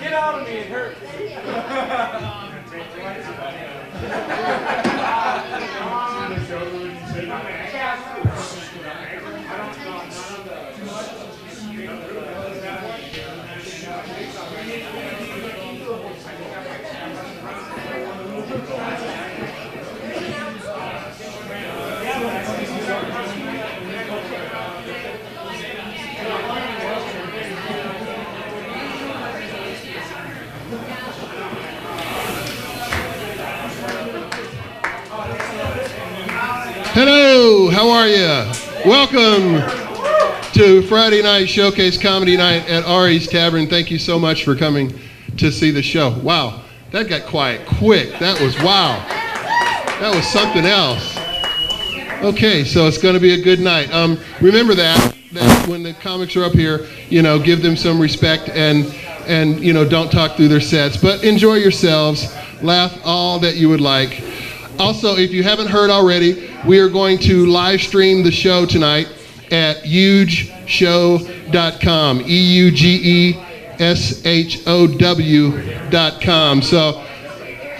Get out of me, it hurts. Hello, how are you? Welcome to Friday Night Showcase Comedy Night at Ari's Tavern. Thank you so much for coming to see the show. Wow, that got quiet quick. That was wow. That was something else. Okay, so it's going to be a good night. Remember that when the comics are up here, give them some respect and don't talk through their sets, but enjoy yourselves, laugh all that you would like. Also, if you haven't heard already, we are going to live stream the show tonight at eugeshow.com, EUGESHOW.com. So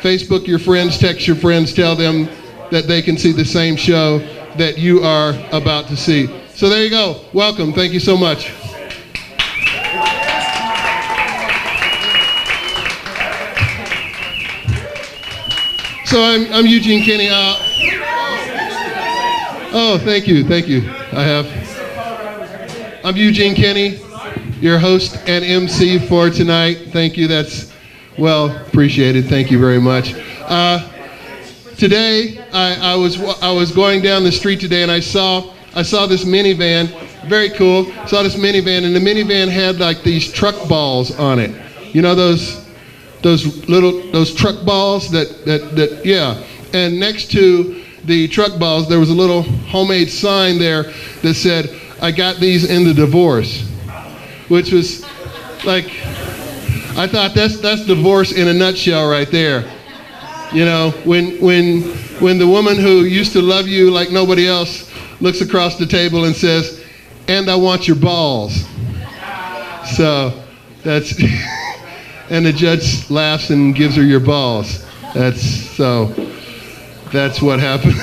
Facebook your friends, text your friends, tell them that they can see the same show that you are about to see. So there you go. Welcome. Thank you so much. So I'm Eugene Kenny. Thank you. I'm Eugene Kenny, your host and MC for tonight. Thank you. That's well appreciated. Thank you very much. Today, I was going down the street today and I saw this minivan. Very cool. Saw this minivan, and the minivan had like these truck balls on it. You know those truck balls that yeah. And next to the truck balls, there was a little homemade sign there that said, "I got these in the divorce," which was like, I thought that's divorce in a nutshell right there. When the woman who used to love you like nobody else looks across the table and says, "And I want your balls." So that's. And the judge laughs and gives her your balls. That's what happened.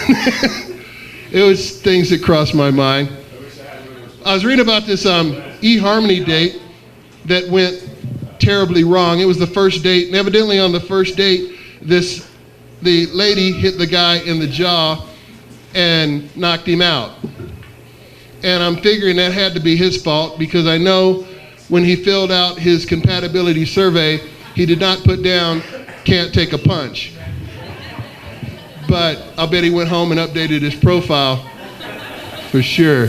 It was things that crossed my mind. I was reading about this eHarmony date that went terribly wrong. It was the first date, and evidently on the first date, the lady hit the guy in the jaw and knocked him out. And I'm figuring that had to be his fault, because I know when he filled out his compatibility survey, he did not put down, "Can't take a punch." But I'll bet he went home and updated his profile for sure.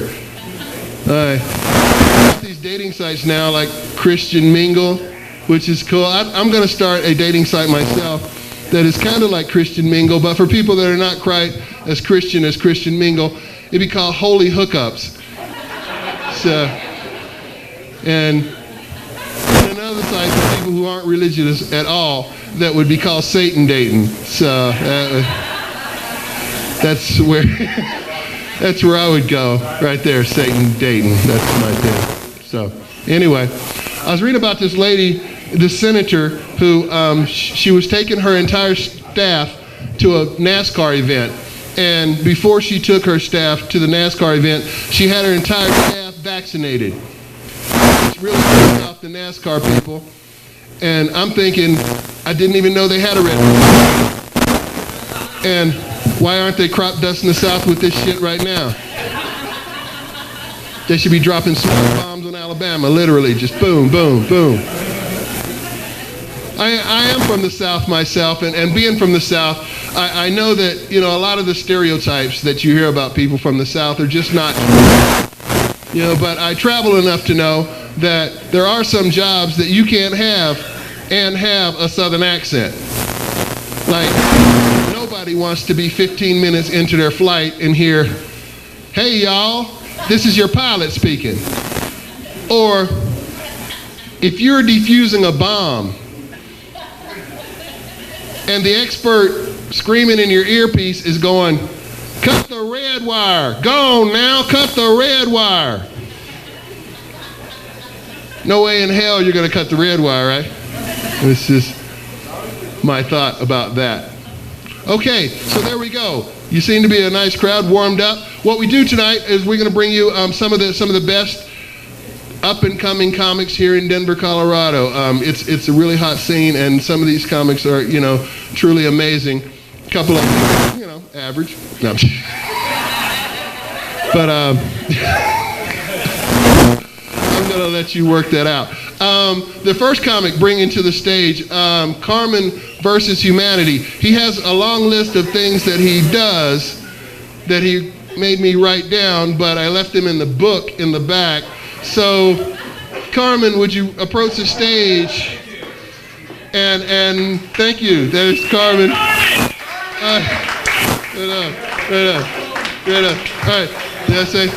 These dating sites now, like Christian Mingle, which is cool. I'm going to start a dating site myself that is kind of like Christian Mingle, but for people that are not quite as Christian Mingle, it'd be called Holy Hookups. So, and another site for people who aren't religious at all that would be called Satan dating. So that's where I would go right there, Satan dating. That's my thing. So anyway, I was reading about this lady, this senator, who she was taking her entire staff to a NASCAR event. And before she took her staff to the NASCAR event, she had her entire staff vaccinated. It's really pissed off the NASCAR people. And I'm thinking, I didn't even know they had a red flag. And why aren't they crop dusting the South with this shit right now? They should be dropping smoke bombs on Alabama, literally, just boom, boom, boom. I am from the South myself, and being from the South, I know that, a lot of the stereotypes that you hear about people from the South are just not, but I travel enough to know that there are some jobs that you can't have and have a Southern accent. Like, nobody wants to be 15 minutes into their flight and hear, "Hey y'all, this is your pilot speaking." Or, if you're defusing a bomb and the expert screaming in your earpiece is going, "Cut the red wire, go on now, cut the red wire." No way in hell you're gonna cut the red wire, right? This is my thought about that. Okay, so there we go. You seem to be a nice crowd, warmed up. What we do tonight is we're gonna bring you some of the best up-and-coming comics here in Denver, Colorado. It's a really hot scene, and some of these comics are, truly amazing. A couple of them, average. No. But I'm gonna let you work that out. The first comic bringing to the stage, Carmen versus Humanity. He has a long list of things that he does that he made me write down, but I left him in the book in the back. So, Carmen, would you approach the stage? And thank you. There's Carmen. Right up. All right. Did I say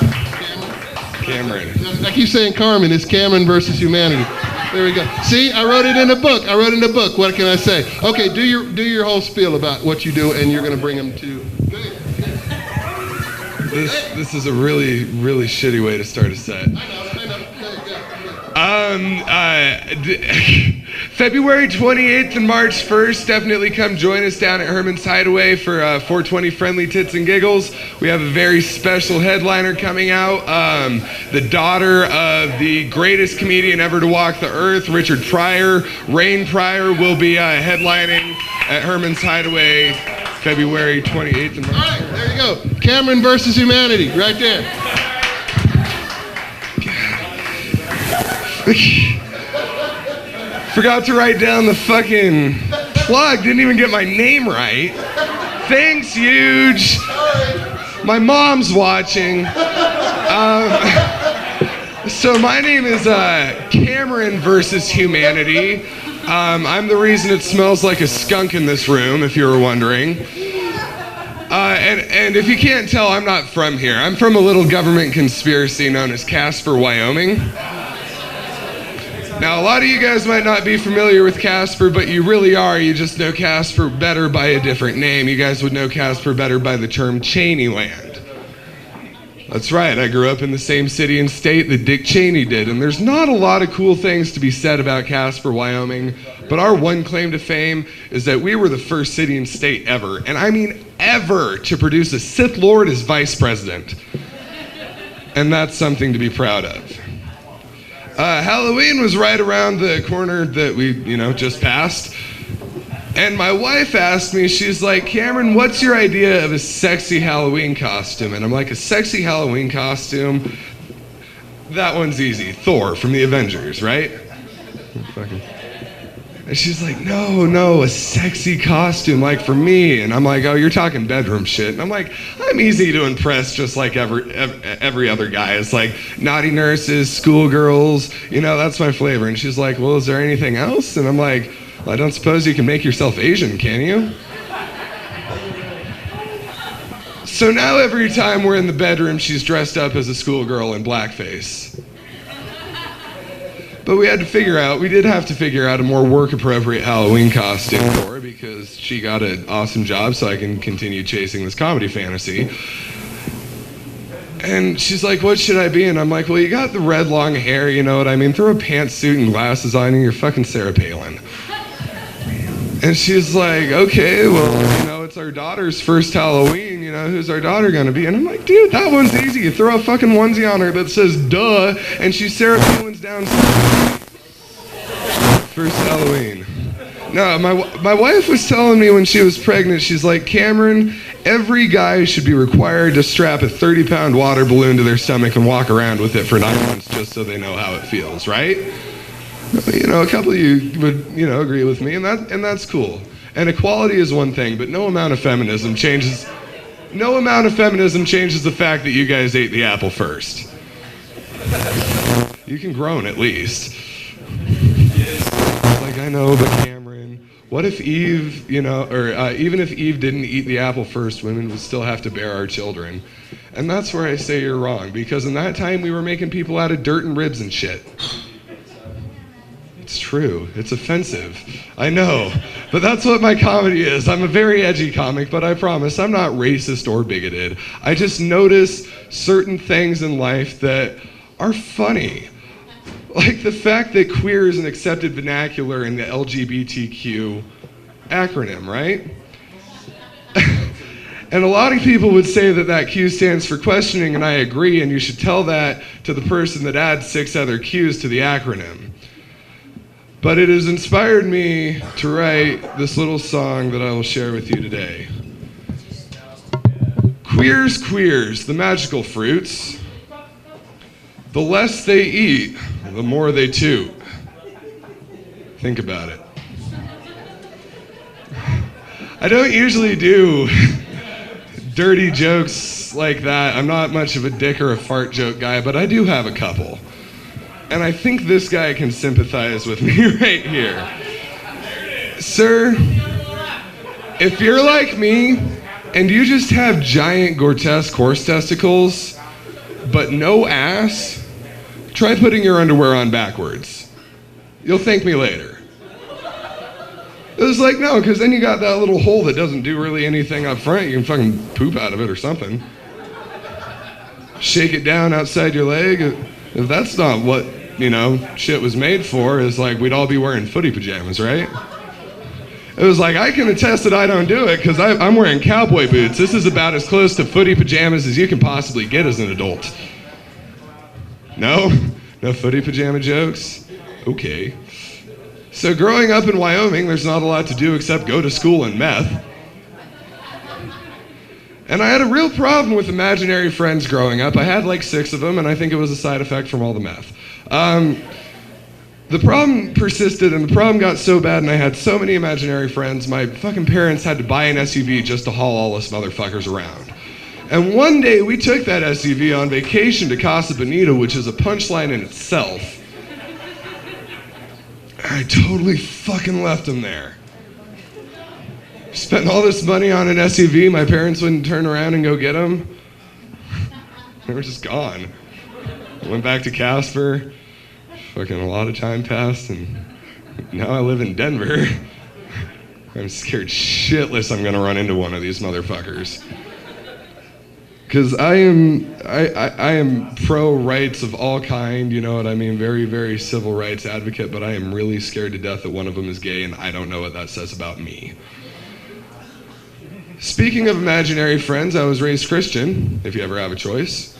Cameron? I keep saying Carmen. It's Cameron versus Humanity. There we go. See, I wrote it in the book. What can I say? Okay, do your whole spiel about what you do, and you're going to bring them to. This is a really, really shitty way to start a set. February 28th and March 1st, definitely come join us down at Herman's Hideaway for 420 Friendly Tits and Giggles. We have a very special headliner coming out. The daughter of the greatest comedian ever to walk the earth, Richard Pryor, Rain Pryor, will be headlining at Herman's Hideaway February 28th and March 1st. All right, there you go. Cameron versus Humanity, right there. Forgot to write down the fucking plug. Didn't even get my name right. Thanks, huge. My mom's watching. So my name is Cameron versus Humanity. I'm the reason it smells like a skunk in this room, if you were wondering. And if you can't tell, I'm not from here. I'm from a little government conspiracy known as Casper, Wyoming. Now, a lot of you guys might not be familiar with Casper, but you really are. You just know Casper better by a different name. You guys would know Casper better by the term Cheneyland. That's right, I grew up in the same city and state that Dick Cheney did, and there's not a lot of cool things to be said about Casper, Wyoming, but our one claim to fame is that we were the first city and state ever, and I mean ever, to produce a Sith Lord as vice president. And that's something to be proud of. Halloween was right around the corner that we, just passed. And my wife asked me, she's like, "Cameron, what's your idea of a sexy Halloween costume?" And I'm like, "A sexy Halloween costume? That one's easy. Thor from the Avengers, right?" And she's like, no, a sexy costume, like for me. And I'm like, "Oh, you're talking bedroom shit." And I'm like, I'm easy to impress just like every other guy. It's like naughty nurses, schoolgirls, that's my flavor. And she's like, "Well, is there anything else?" And I'm like, "Well, I don't suppose you can make yourself Asian, can you?" So now every time we're in the bedroom, she's dressed up as a schoolgirl in blackface. But we did have to figure out a more work-appropriate Halloween costume for her because she got an awesome job so I can continue chasing this comedy fantasy. And she's like, "What should I be?" And I'm like, "Well, you got the red long hair, you know what I mean? Throw a pantsuit and glasses on and you're fucking Sarah Palin." And she's like, "Okay, well, it's our daughter's first Halloween, who's our daughter gonna be?" And I'm like, "Dude, that one's easy. You throw a fucking onesie on her that says duh, and she's Sarah Palin's downstairs. First Halloween." No, my wife was telling me when she was pregnant, she's like, "Cameron, every guy should be required to strap a 30-pound water balloon to their stomach and walk around with it for 9 months just so they know how it feels, right?" A couple of you would, agree with me, and that's cool. And equality is one thing, but no amount of feminism changes the fact that you guys ate the apple first. You can groan at least. Like, I know, but Cameron, what if Eve, even if Eve didn't eat the apple first, women would still have to bear our children. And that's where I say you're wrong, because in that time we were making people out of dirt and ribs and shit. It's true. It's offensive. I know. But that's what my comedy is. I'm a very edgy comic, but I promise I'm not racist or bigoted. I just notice certain things in life that are funny. Like the fact that queer is an accepted vernacular in the LGBTQ acronym, right? And a lot of people would say that Q stands for questioning, and I agree, and you should tell that to the person that adds 6 other Qs to the acronym. But it has inspired me to write this little song that I will share with you today. Queers, queers, the magical fruits. The less they eat, the more they toot. Think about it. I don't usually do dirty jokes like that. I'm not much of a dick or a fart joke guy, but I do have a couple. And I think this guy can sympathize with me right here. Sir, if you're like me and you just have giant grotesque horse testicles, but no ass, try putting your underwear on backwards. You'll thank me later. It was like, no, because then you got that little hole that doesn't do really anything up front. You can fucking poop out of it or something. Shake it down outside your leg. If that's not what, shit was made for, is like we'd all be wearing footy pajamas, right? It was like, I can attest that I don't do it because I'm wearing cowboy boots. This is about as close to footy pajamas as you can possibly get as an adult. No? No footy pajama jokes? Okay. So growing up in Wyoming, there's not a lot to do except go to school and meth. And I had a real problem with imaginary friends growing up. I had like 6 of them, and I think it was a side effect from all the meth. The problem persisted, and the problem got so bad, and I had so many imaginary friends, my fucking parents had to buy an SUV just to haul all us motherfuckers around. And one day, we took that SUV on vacation to Casa Bonita, which is a punchline in itself. I totally fucking left them there. Spent all this money on an SUV, my parents wouldn't turn around and go get them. They were just gone. I went back to Casper. Fucking a lot of time passed, and now I live in Denver. I'm scared shitless I'm gonna run into one of these motherfuckers. Because I am pro rights of all kind, you know what I mean? Very, very civil rights advocate, but I am really scared to death that one of them is gay, and I don't know what that says about me. Speaking of imaginary friends, I was raised Christian, if you ever have a choice.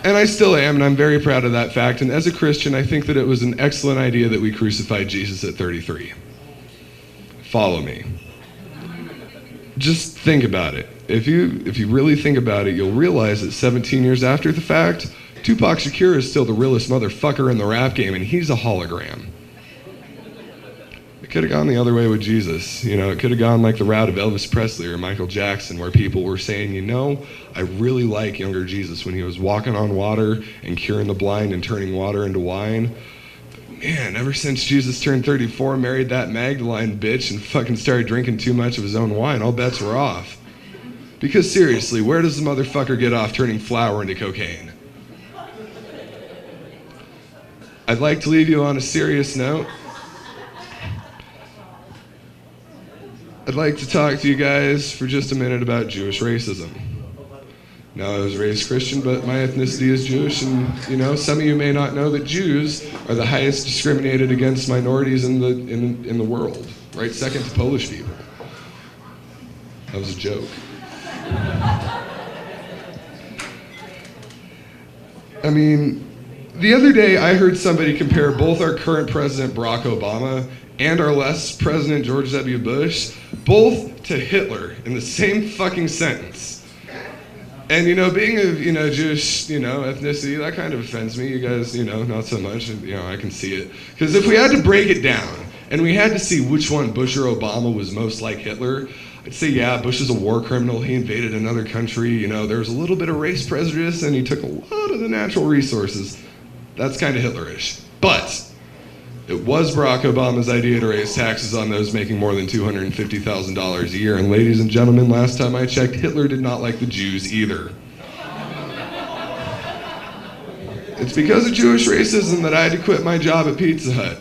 And I still am, and I'm very proud of that fact. And as a Christian, I think that it was an excellent idea that we crucified Jesus at 33. Follow me. Just think about it. If you really think about it, you'll realize that 17 years after the fact, Tupac Shakur is still the realest motherfucker in the rap game, and he's a hologram. It could have gone the other way with Jesus. It could have gone like the route of Elvis Presley or Michael Jackson, where people were saying, I really like younger Jesus when he was walking on water and curing the blind and turning water into wine. But man, ever since Jesus turned 34, married that Magdalene bitch, and fucking started drinking too much of his own wine, all bets were off. Because seriously, where does the motherfucker get off turning flour into cocaine? I'd like to leave you on a serious note. I'd like to talk to you guys for just a minute about Jewish racism. Now, I was raised Christian, but my ethnicity is Jewish, and some of you may not know that Jews are the highest discriminated against minorities in the world, right? Second to Polish people. That was a joke. I mean, the other day I heard somebody compare both our current president Barack Obama and our last president George W. Bush, both to Hitler in the same fucking sentence. And being of Jewish ethnicity, that kind of offends me. You guys not so much. I can see it. Because if we had to break it down and we had to see which one, Bush or Obama, was most like Hitler. I'd say, yeah, Bush is a war criminal. He invaded another country. You know, there was a little bit of race prejudice, and he took a lot of the natural resources. That's kind of Hitlerish. But it was Barack Obama's idea to raise taxes on those making more than $250,000 a year. And ladies and gentlemen, last time I checked, Hitler did not like the Jews either. It's because of Jewish racism that I had to quit my job at Pizza Hut.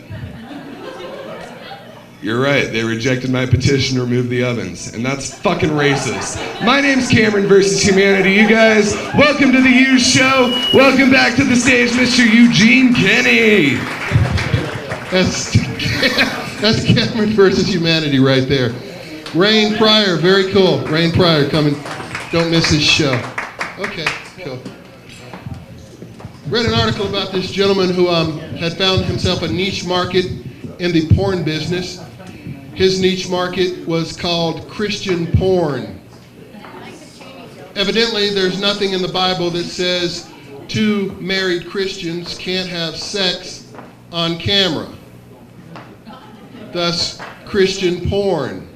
You're right, they rejected my petition to remove the ovens, and that's fucking racist. My name's Cameron versus Humanity. You guys, welcome to the Hughes Show. Welcome back to the stage, Mr. Eugene Kenny. That's Cameron versus Humanity right there. Rain Pryor, very cool. Rain Pryor coming. Don't miss his show. Okay, cool. Read an article about this gentleman who had found himself a niche market in the porn business. His niche market was called Christian porn. Evidently, there's nothing in the Bible that says two married Christians can't have sex on camera. Thus, Christian porn.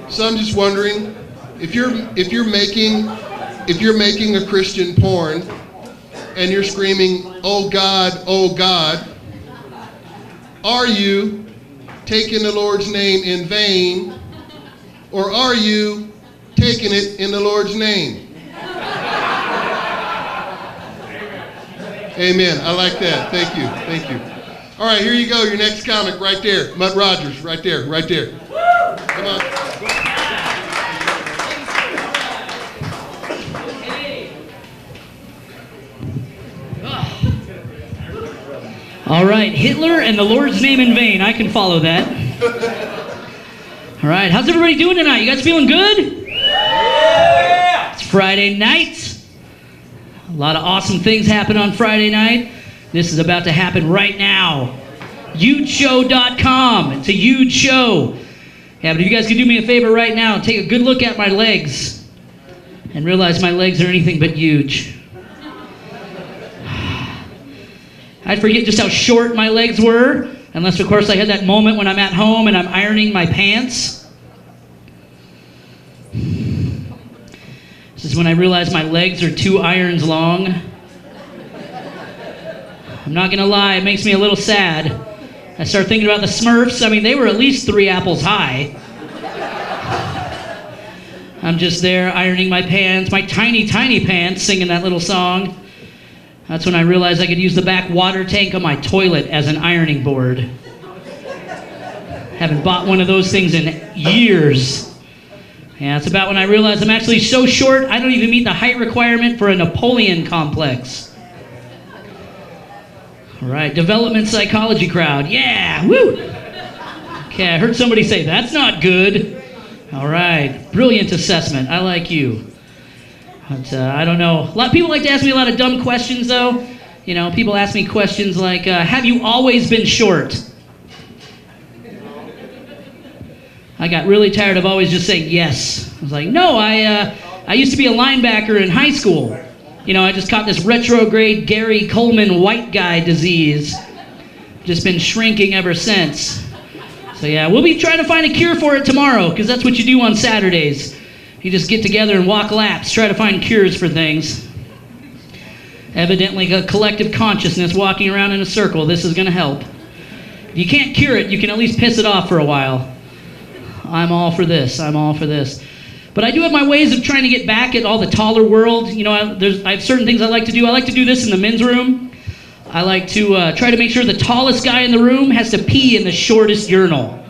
So I'm just wondering, if you're making a Christian porn and you're screaming, "Oh God," are you taking the Lord's name in vain, or are you taking it in the Lord's name? Amen. I like that. Thank you. Thank you. All right, here you go. Your next comic right there. Mutt Rogers, right there, right there. Come on. All right, Hitler and the Lord's name in vain. I can follow that. All right, how's everybody doing tonight? You guys feeling good? Yeah! It's Friday night. A lot of awesome things happen on Friday night. This is about to happen right now. HugeShow.com. It's a huge show. Yeah, but if you guys could do me a favor right now, take a good look at my legs and realize my legs are anything but huge. I'd forget just how short my legs were, unless, of course, I had that moment when I'm at home and I'm ironing my pants. This is when I realize my legs are 2 irons long. I'm not going to lie, it makes me a little sad. I start thinking about the Smurfs. I mean, they were at least 3 apples high. I'm just there ironing my pants, my tiny, tiny pants, singing that little song. That's when I realized I could use the back water tank on my toilet as an ironing board. Haven't bought one of those things in years. Yeah, it's about when I realized I'm actually so short, I don't even meet the height requirement for a Napoleon complex. All right, development psychology crowd. Yeah, woo! Okay, I heard somebody say, that's not good. All right, brilliant assessment. I like you. But I don't know. A lot of people like to ask me a lot of dumb questions, though. You know, people ask me questions like, have you always been short? I got really tired of always just saying yes. I was like, no, I used to be a linebacker in high school. You know, I just caught this retrograde Gary Coleman white guy disease. Just been shrinking ever since. So yeah, we'll be trying to find a cure for it tomorrow, because that's what you do on Saturdays. You just get together and walk laps, try to find cures for things. Evidently a collective consciousness walking around in a circle. This is going to help. If you can't cure it, you can at least piss it off for a while. I'm all for this. I'm all for this. But I do have my ways of trying to get back at all the taller world. You know, I have certain things I like to do. I like to do this in the men's room. I like to try to make sure the tallest guy in the room has to pee in the shortest urinal.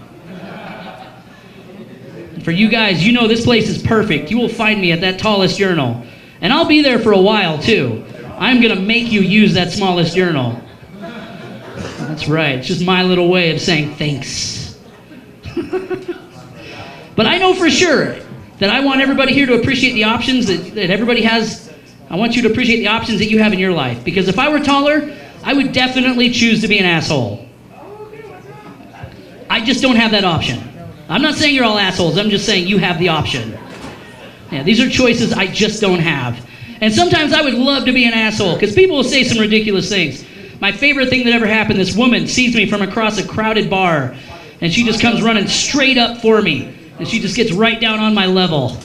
For you guys, you know this place is perfect. You will find me at that tallest urinal. And I'll be there for a while, too. I'm going to make you use that smallest urinal. That's right. It's just my little way of saying thanks. But I know for sure that I want everybody here to appreciate the options that everybody has. I want you to appreciate the options that you have in your life. Because if I were taller, I would definitely choose to be an asshole. I just don't have that option. I'm not saying you're all assholes. I'm just saying you have the option. Yeah, these are choices I just don't have. And sometimes I would love to be an asshole, because people will say some ridiculous things. My favorite thing that ever happened, this woman sees me from across a crowded bar, and she just comes running straight up for me, and she just gets right down on my level.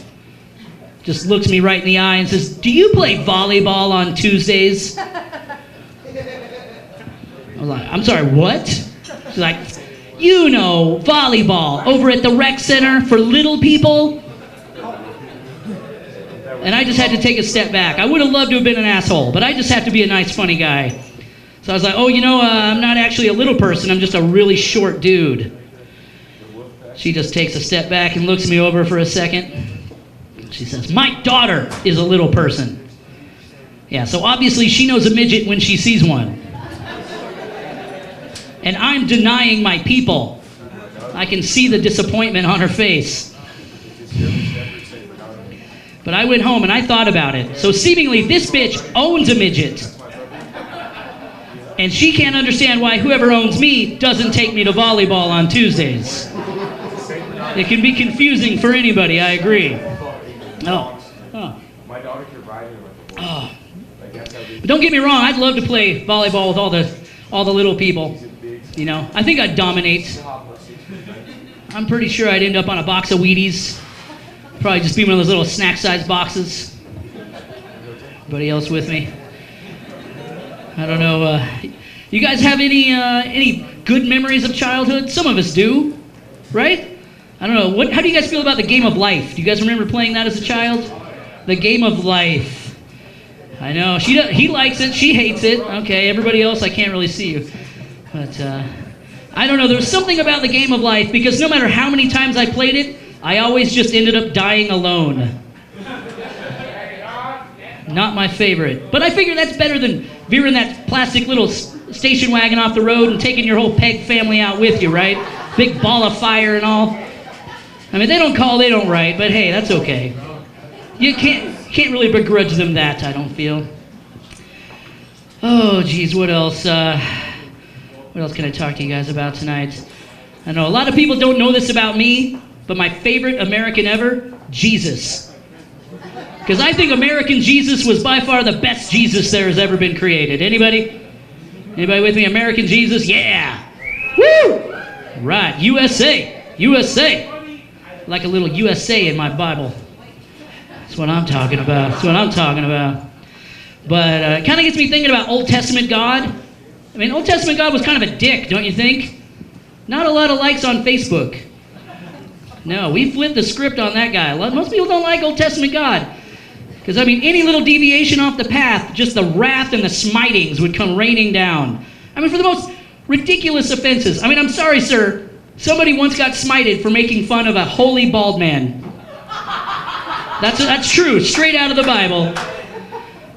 Just looks me right in the eye and says, "Do you play volleyball on Tuesdays?" I was like, "I'm sorry, what?" She's like, "You know, volleyball over at the rec center for little people." And I just had to take a step back. I would have loved to have been an asshole, but I just have to be a nice, funny guy. So I was like, "Oh, I'm not actually a little person. I'm just a really short dude." She just takes a step back and looks me over for a second. She says, "My daughter is a little person." Yeah, so obviously she knows a midget when she sees one. And I'm denying my people. I can see the disappointment on her face. But I went home and I thought about it. So seemingly this bitch owns a midget. And she can't understand why whoever owns me doesn't take me to volleyball on Tuesdays. It can be confusing for anybody, I agree. Oh. My daughter could ride him. Oh. But don't get me wrong, I'd love to play volleyball with all the little people. I think I'd dominate. I'm pretty sure I'd end up on a box of Wheaties. Probably just be one of those little snack-sized boxes. Anybody else with me? I don't know. You guys have any good memories of childhood? Some of us do, right? I don't know. How do you guys feel about the game of life? Do you guys remember playing that as a child? The game of life. I know. He likes it. She hates it. Okay. Everybody else, I can't really see you. But I don't know. There was something about the game of life because no matter how many times I played it, I always just ended up dying alone. Not my favorite. But I figure that's better than veering that plastic little station wagon off the road and taking your whole Peg family out with you, right? Big ball of fire and all. I mean, they don't call, they don't write, but hey, that's okay. You can't really begrudge them that, I don't feel. Oh, geez, what else? What else can I talk to you guys about tonight? I know a lot of people don't know this about me, but my favorite American ever, Jesus. Because I think American Jesus was by far the best Jesus there has ever been created. Anybody? Anybody with me? American Jesus? Yeah! Woo! Right, USA! USA! Like a little USA in my Bible. That's what I'm talking about. That's what I'm talking about. But it kind of gets me thinking about Old Testament God. I mean, Old Testament God was kind of a dick, don't you think? Not a lot of likes on Facebook. No, we flipped the script on that guy. Most people don't like Old Testament God. Because, I mean, any little deviation off the path, just the wrath and the smitings would come raining down. I mean, for the most ridiculous offenses. I mean, I'm sorry, sir. Somebody once got smited for making fun of a holy bald man. That's true, straight out of the Bible.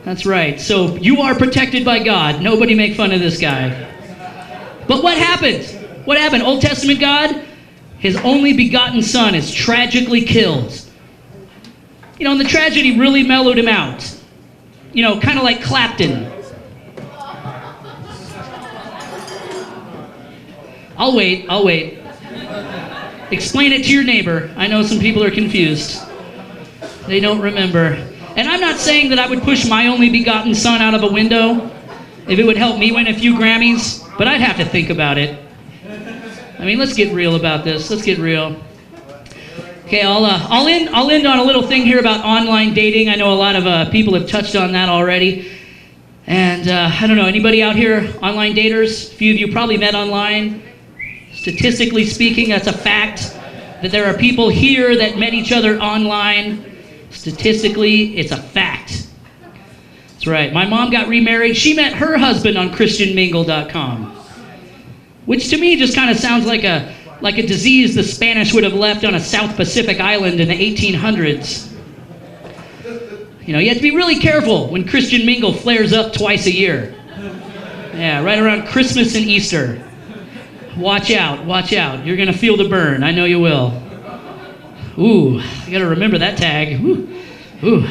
That's right. So you are protected by God. Nobody make fun of this guy. But what happened? What happened? Old Testament God, his only begotten son is tragically killed. And the tragedy really mellowed him out. Kind of like Clapton. I'll wait. Explain it to your neighbor. I know some people are confused. They don't remember. And I'm not saying that I would push my only begotten son out of a window if it would help me win a few Grammys, but I'd have to think about it. I mean, let's get real about this. Let's get real. Okay, I'll end on a little thing here about online dating. I know a lot of people have touched on that already. And I don't know, anybody out here, online daters? A few of you probably met online. Statistically speaking, that's a fact that there are people here that met each other online. Statistically, it's a fact. That's right. My mom got remarried. She met her husband on ChristianMingle.com, which to me just kind of sounds like a disease the Spanish would have left on a South Pacific island in the 1800s. You have to be really careful when Christian Mingle flares up twice a year. Yeah, right around Christmas and Easter. Watch out, watch out. You're going to feel the burn. I know you will. Ooh, I got to remember that tag. Ooh.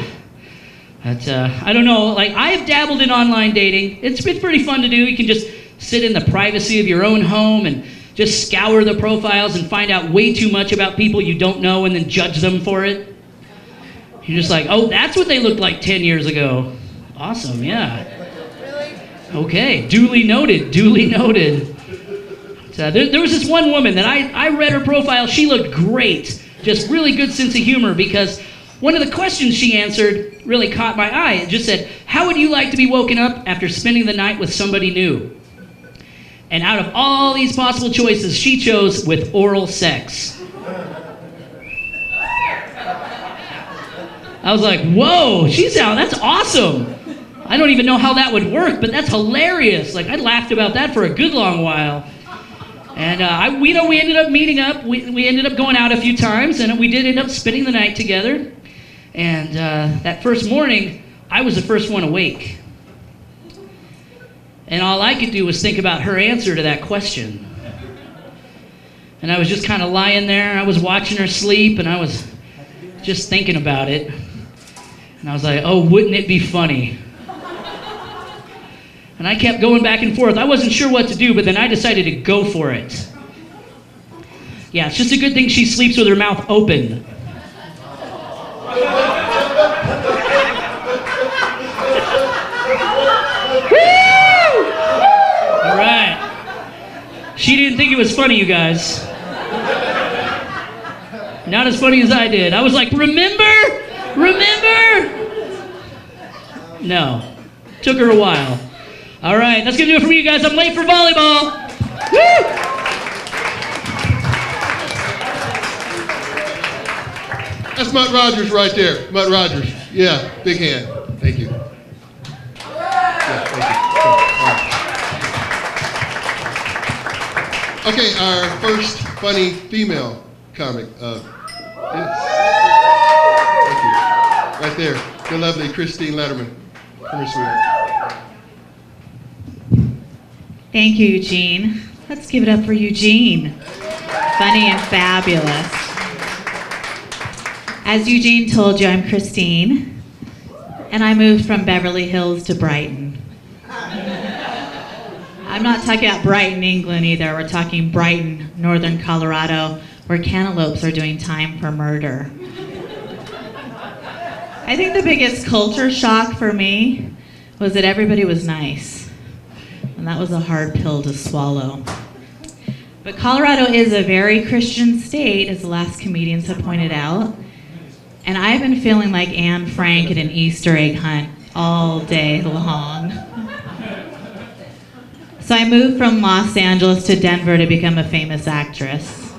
But, I don't know. I've dabbled in online dating. It's pretty fun to do. You can just sit in the privacy of your own home and just scour the profiles and find out way too much about people you don't know and then judge them for it. You're just like, oh, that's what they looked like 10 years ago. Awesome, yeah. Really? Okay, duly noted, duly noted. So there was this one woman that I read her profile. She looked great, just really good sense of humor, because one of the questions she answered really caught my eye. It just said, how would you like to be woken up after spending the night with somebody new? And out of all these possible choices, she chose with oral sex. I was like, whoa, that's awesome. I don't even know how that would work, but that's hilarious. Like, I laughed about that for a good long while. And we ended up meeting up. We ended up going out a few times, and we did end up spending the night together. And that first morning, I was the first one awake. And all I could do was think about her answer to that question. And I was just kind of lying there. I was watching her sleep, and I was just thinking about it. And I was like, oh, wouldn't it be funny? And I kept going back and forth. I wasn't sure what to do, but then I decided to go for it. Yeah, it's just a good thing she sleeps with her mouth open. All right. She didn't think it was funny, you guys. Not as funny as I did. I was like, remember? No. Took her a while. All right, that's going to do it for me, you guys. I'm late for volleyball. Woo! That's Mutt Rogers right there. Mutt Rogers. Yeah, big hand. Thank you. Yeah, thank you. Okay, our first funny female comic. Yes. Thank you. Right there, the lovely Christine Letterman. Come here, sweetheart. Thank you, Eugene. Let's give it up for Eugene. Funny and fabulous. As Eugene told you, I'm Christine, and I moved from Beverly Hills to Brighton. I'm not talking about Brighton, England either. We're talking Brighton, northern Colorado, where cantaloupes are doing time for murder. I think the biggest culture shock for me was that everybody was nice. And that was a hard pill to swallow. But Colorado is a very Christian state, as the last comedians have pointed out. And I've been feeling like Anne Frank at an Easter egg hunt all day long. So I moved from Los Angeles to Denver to become a famous actress.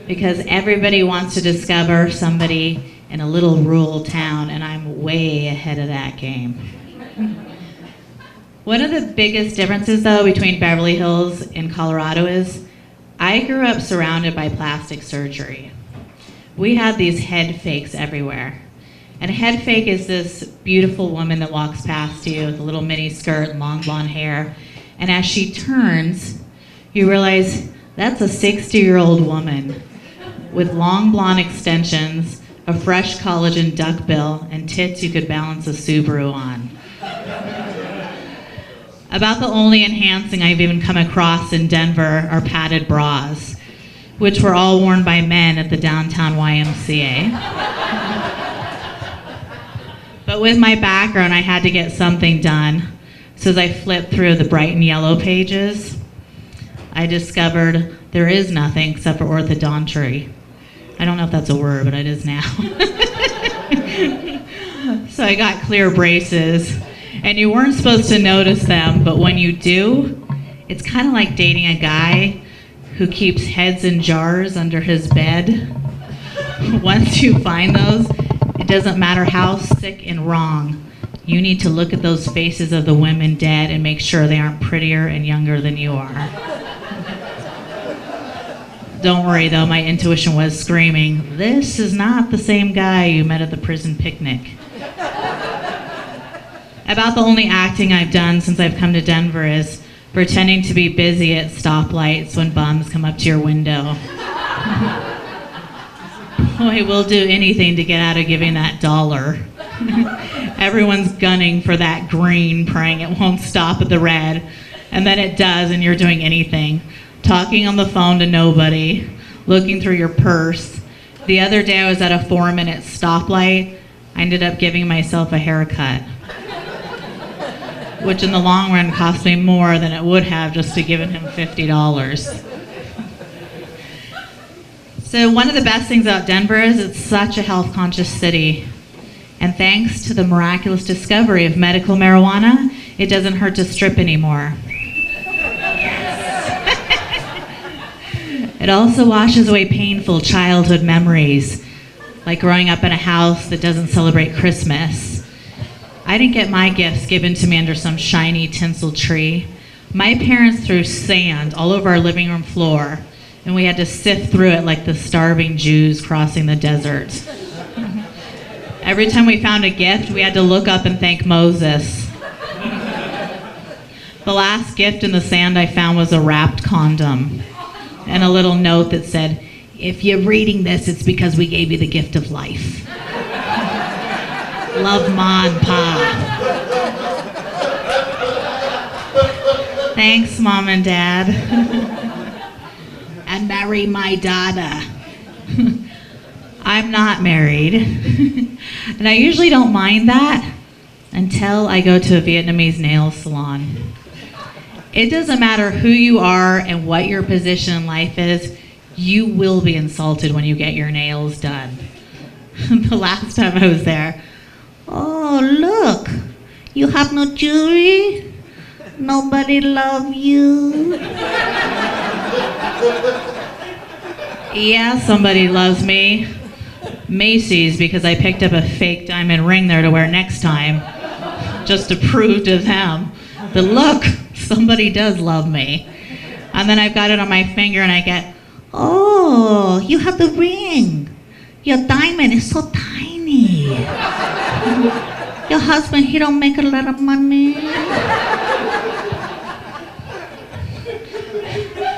Because everybody wants to discover somebody in a little rural town, and I'm way ahead of that game. One of the biggest differences, though, between Beverly Hills and Colorado is I grew up surrounded by plastic surgery. We had these head fakes everywhere. And a head fake is this beautiful woman that walks past you with a little mini skirt and long blonde hair. And as she turns, you realize that's a 60-year-old woman with long blonde extensions, a fresh collagen duckbill, and tits you could balance a Subaru on. About the only enhancing I've even come across in Denver are padded bras, which were all worn by men at the downtown YMCA. But with my background, I had to get something done. So as I flipped through the Brighton Yellow pages, I discovered there is nothing except for orthodontics. I don't know if that's a word, but it is now. So I got clear braces. And you weren't supposed to notice them, but when you do, it's kind of like dating a guy who keeps heads in jars under his bed. Once you find those, it doesn't matter how sick and wrong. You need to look at those faces of the women dead and make sure they aren't prettier and younger than you are. Don't worry, though, my intuition was screaming, this is not the same guy you met at the prison picnic. About the only acting I've done since I've come to Denver is pretending to be busy at stoplights when bums come up to your window. Boy, we'll do anything to get out of giving that dollar. Everyone's gunning for that green, praying it won't stop at the red. And then it does, and you're doing anything. Talking on the phone to nobody, looking through your purse. The other day I was at a 4-minute stoplight. I ended up giving myself a haircut. which in the long run cost me more than it would have just to given him $50. So one of the best things about Denver is it's such a health-conscious city. And thanks to the miraculous discovery of medical marijuana, it doesn't hurt to strip anymore. It also washes away painful childhood memories, like growing up in a house that doesn't celebrate Christmas. I didn't get my gifts given to me under some shiny tinsel tree. My parents threw sand all over our living room floor, and we had to sift through it like the starving Jews crossing the desert. Every time we found a gift, we had to look up and thank Moses. The last gift in the sand I found was a wrapped condom and a little note that said, "If you're reading this, it's because we gave you the gift of life. Love, Ma and Pa." Thanks, Mom and Dad. And marry my daughter. I'm not married. And I usually don't mind that until I go to a Vietnamese nail salon. It doesn't matter who you are and what your position in life is, you will be insulted when you get your nails done. The last time I was there, "Oh, look, you have no jewelry? Nobody love you?" Yeah, somebody loves me. Macy's, because I picked up a fake diamond ring there to wear next time, just to prove to them that, look, somebody does love me. And then I've got it on my finger and I get, "Oh, you have the ring. Your diamond is so tiny. Your husband, he don't make a lot of money."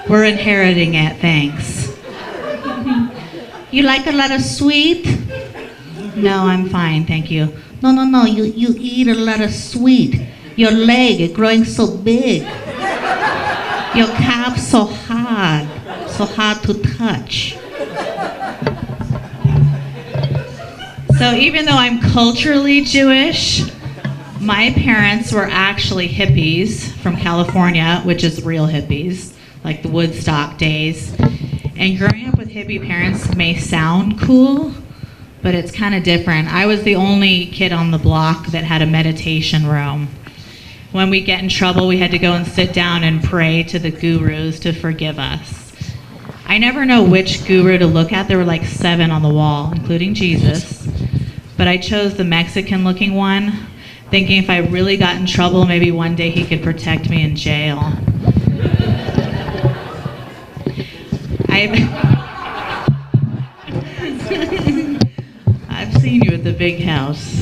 We're inheriting it, thanks. "You like a lot of sweet?" "No, I'm fine, thank you." No, you eat a lot of sweet. Your leg is growing so big. Your calf so hard to touch. So even though I'm culturally Jewish, my parents were actually hippies from California, which is real hippies, like the Woodstock days. And growing up with hippie parents may sound cool, but it's kind of different. I was the only kid on the block that had a meditation room. When we get in trouble, we had to go and sit down and pray to the gurus to forgive us. I never know which guru to look at. There were like 7 on the wall, including Jesus. But I chose the Mexican-looking one, thinking if I really got in trouble, maybe one day he could protect me in jail. I've seen you at the big house.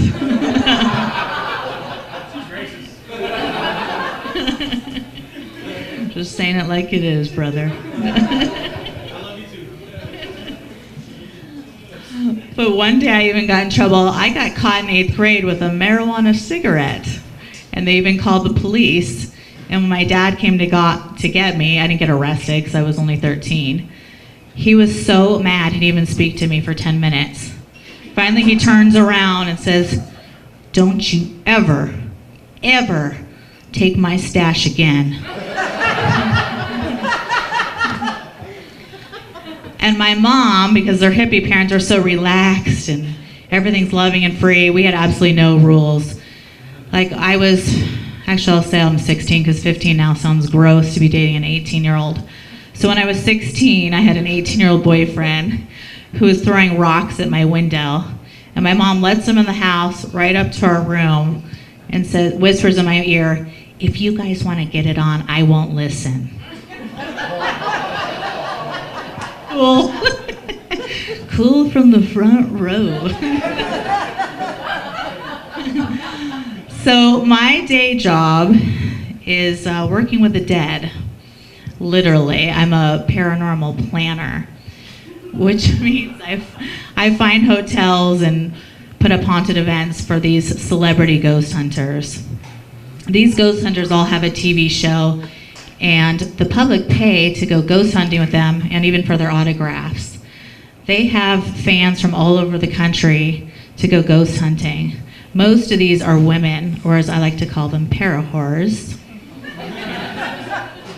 Just saying it like it is, brother. But one day I even got in trouble. I got caught in 8th grade with a marijuana cigarette. And they even called the police. And when my dad came to get me, I didn't get arrested because I was only 13. He was so mad he didn't even speak to me for 10 minutes. Finally, he turns around and says, "Don't you ever take my stash again." And my mom, because their hippie parents are so relaxed and everything's loving and free, we had absolutely no rules. Like actually I'll say I'm 16 because 15 now sounds gross to be dating an 18-year-old. So when I was 16, I had an 18-year-old boyfriend who was throwing rocks at my window. And my mom lets him in the house right up to our room and whispers in my ear, "If you guys want to get it on, I won't listen." Cool. Cool from the front row. So my day job is working with the dead. Literally, I'm a paranormal planner, which means I find hotels and put up haunted events for these celebrity ghost hunters. These ghost hunters all have a TV show, and the public pay to go ghost hunting with them and even for their autographs. They have fans from all over the country to go ghost hunting. Most of these are women, or as I like to call them, para-whores.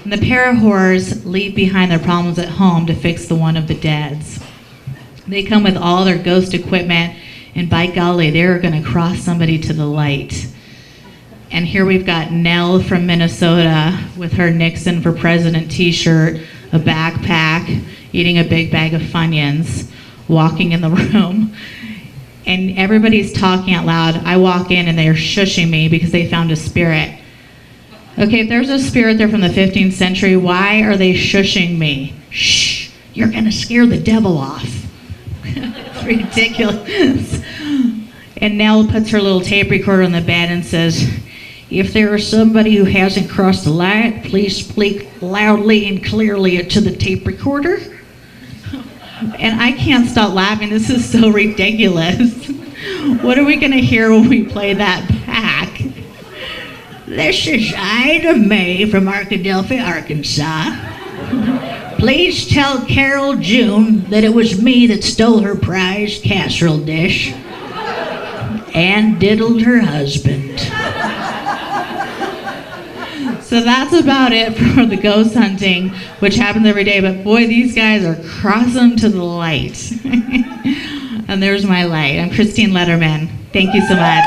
And the para-whores leave behind their problems at home to fix the one of the dead's. They come with all their ghost equipment, and by golly, they're going to cross somebody to the light. And here we've got Nell from Minnesota with her Nixon for President t-shirt, a backpack, eating a big bag of Funyuns, walking in the room. And everybody's talking out loud. I walk in and they're shushing me because they found a spirit. Okay, if there's a spirit there from the 15th century, why are they shushing me? Shh, you're gonna scare the devil off. It's ridiculous. And Nell puts her little tape recorder on the bed and says, if there is somebody who hasn't crossed the line, please speak loudly and clearly to the tape recorder. And I can't stop laughing. This is so ridiculous. What are we going to hear when we play that back? This is Ida Mae from Arkadelphia, Arkansas. Please tell Carol June that it was me that stole her prized casserole dish and diddled her husband. So that's about it for the ghost hunting, which happens every day. But boy, these guys are crossing to the light. And there's my light. I'm Christine Letterman. Thank you so much.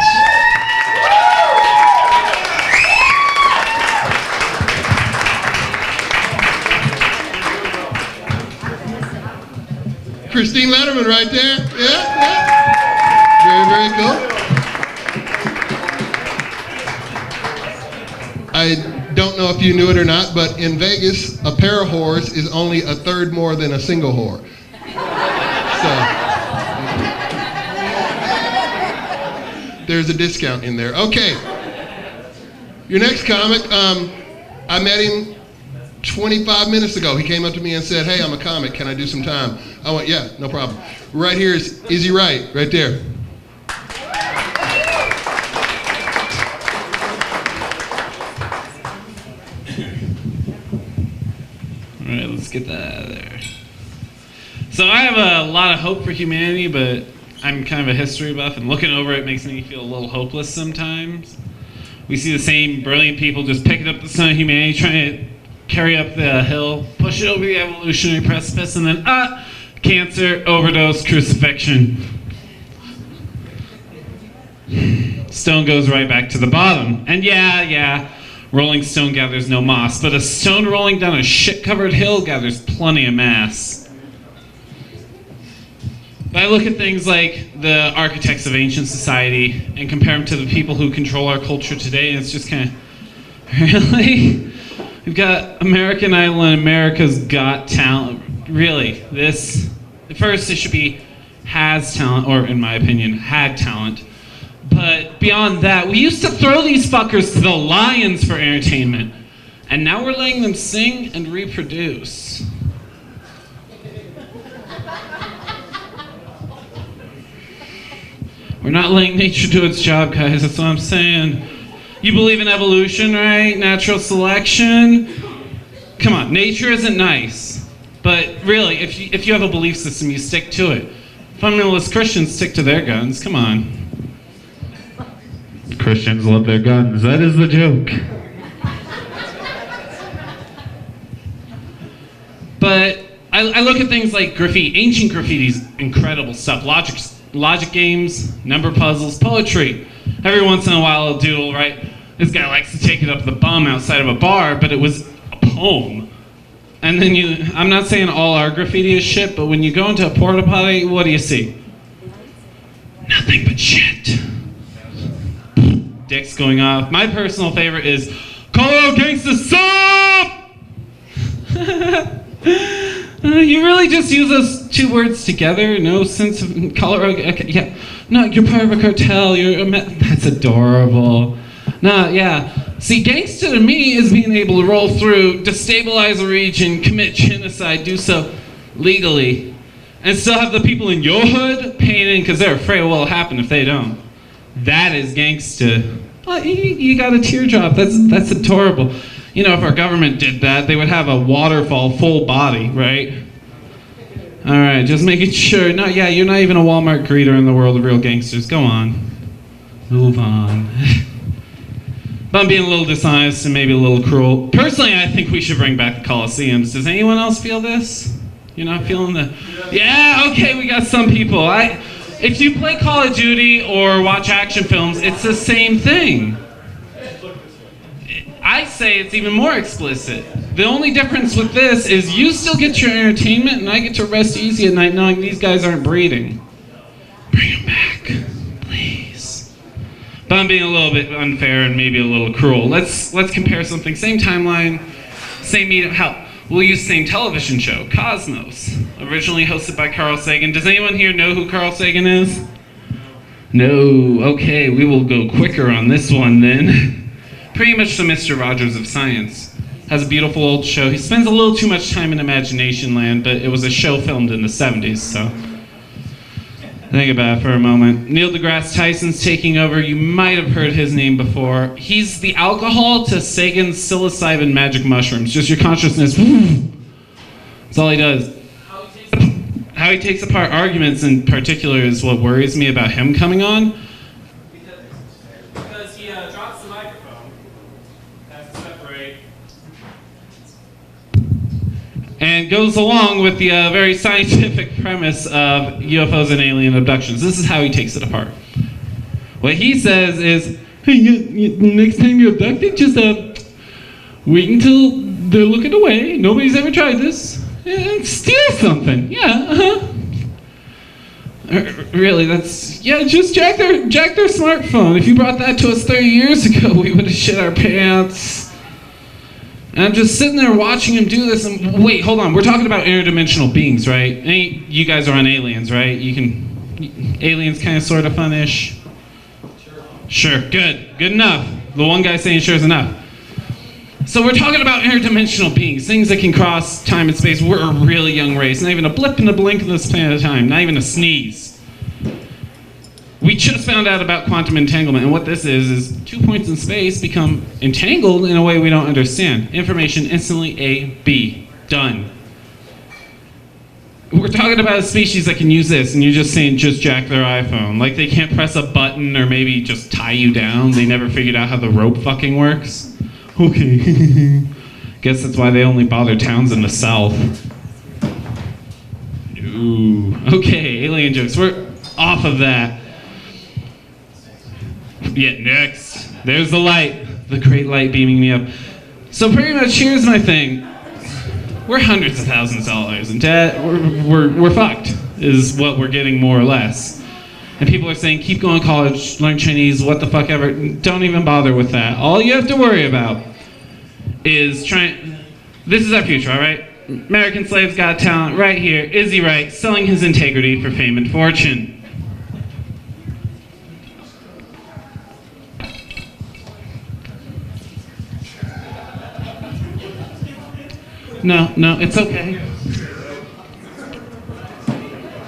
Christine Letterman right there. Yeah. Very, very cool. I don't know if you knew it or not, but in Vegas, a pair of whores is only a third more than a single whore. So there's a discount in there. Okay. Your next comic, I met him 25 minutes ago. He came up to me and said, hey, I'm a comic. Can I do some time? I went, yeah, no problem. Right here is Izzy Wright, right there. All right, let's get that out of there. So I have a lot of hope for humanity, but I'm kind of a history buff, and looking over it makes me feel a little hopeless sometimes. We see the same brilliant people just picking up the son of humanity, trying to carry up the hill, push it over the evolutionary precipice, and then, cancer, overdose, crucifixion. Stone goes right back to the bottom. And yeah, Rolling Stone gathers no moss, but a stone rolling down a shit-covered hill gathers plenty of mass. But I look at things like the architects of ancient society and compare them to the people who control our culture today, and it's just kind of, really? We've got American Idol and America's Got Talent. Really, first it should be has talent, or in my opinion, had talent. But beyond that, we used to throw these fuckers to the lions for entertainment. And now we're letting them sing and reproduce. We're not letting nature do its job, guys. That's what I'm saying. You believe in evolution, right? Natural selection? Come on, nature isn't nice. But really, if you have a belief system, you stick to it. Fundamentalist Christians stick to their guns. Come on. Christians love their guns. That is the joke. But I look at things like graffiti. Ancient graffiti's incredible stuff. Logic games, number puzzles, poetry. Every once in a while a dude will write, this guy likes to take it up the bum outside of a bar, but it was a poem. And then I'm not saying all our graffiti is shit, but when you go into a porta potty, what do you see? Nothing but shit. Dicks going off. My personal favorite is Colorado Gangsta Sup! You really just use those two words together? No sense of Colorado. Okay, yeah. No, you're part of a cartel. That's adorable. No, yeah. See, gangsta to me is being able to roll through, destabilize a region, commit genocide, do so legally, and still have the people in your hood paying in because they're afraid of what will happen if they don't. That is gangsta. Well, you got a teardrop. That's adorable. You know, if our government did that, they would have a waterfall full body, right? All right, just making sure. No, yeah, you're not even a Walmart greeter in the world of real gangsters. Go on. Move on. But I'm being a little dishonest and maybe a little cruel. Personally, I think we should bring back the Coliseums. Does anyone else feel this? You're not feeling the... Yeah, okay, we got some people. If you play Call of Duty or watch action films, it's the same thing. I say it's even more explicit. The only difference with this is you still get your entertainment and I get to rest easy at night knowing these guys aren't breeding. Bring them back, please. But I'm being a little bit unfair and maybe a little cruel. Let's compare something. Same timeline, same medium. Hell, we'll use the same television show, Cosmos. Originally hosted by Carl Sagan. Does anyone here know who Carl Sagan is? No. Okay, we will go quicker on this one then. Pretty much the Mr. Rogers of science. Has a beautiful old show. He spends a little too much time in Imagination Land, but it was a show filmed in the 70s, so think about it for a moment. Neil deGrasse Tyson's taking over. You might have heard his name before. He's the alcohol to Sagan's psilocybin magic mushrooms. Just your consciousness. That's all he does. How he takes apart arguments in particular is what worries me about him coming on. Because he drops the microphone, has to separate, and goes along with the very scientific premise of UFOs and alien abductions. This is how he takes it apart. What he says is, hey, next time you're abducted, just wait until they're looking away. Nobody's ever tried this. And steal something. Yeah, Really, that's... Yeah, just jack their smartphone. If you brought that to us 30 years ago, we would have shit our pants. And I'm just sitting there watching him do this, and wait, hold on. We're talking about interdimensional beings, right? You guys are on Aliens, right? Aliens kind of sort of fun-ish? Sure, good enough. The one guy saying sure is enough. So we're talking about interdimensional beings, things that can cross time and space. We're a really young race, not even a blip in the blink of this planet of time, not even a sneeze. We just found out about quantum entanglement, and what this is 2 points in space become entangled in a way we don't understand. Information instantly A, B, done. We're talking about a species that can use this, and you're just saying just jack their iPhone. Like they can't press a button or maybe just tie you down. They never figured out how the rope fucking works. Okay. Guess that's why they only bother towns in the south. Ooh. Okay, alien jokes. We're off of that. Yeah, next. There's the light. The great light beaming me up. So pretty much here's my thing. We're hundreds of thousands of dollars in debt. We're fucked, is what we're getting more or less. And people are saying, keep going to college, learn Chinese, what the fuck ever. Don't even bother with that. All you have to worry about is trying. This is our future, all right? American Slaves Got Talent right here. Izzy Wright selling his integrity for fame and fortune. No, it's okay.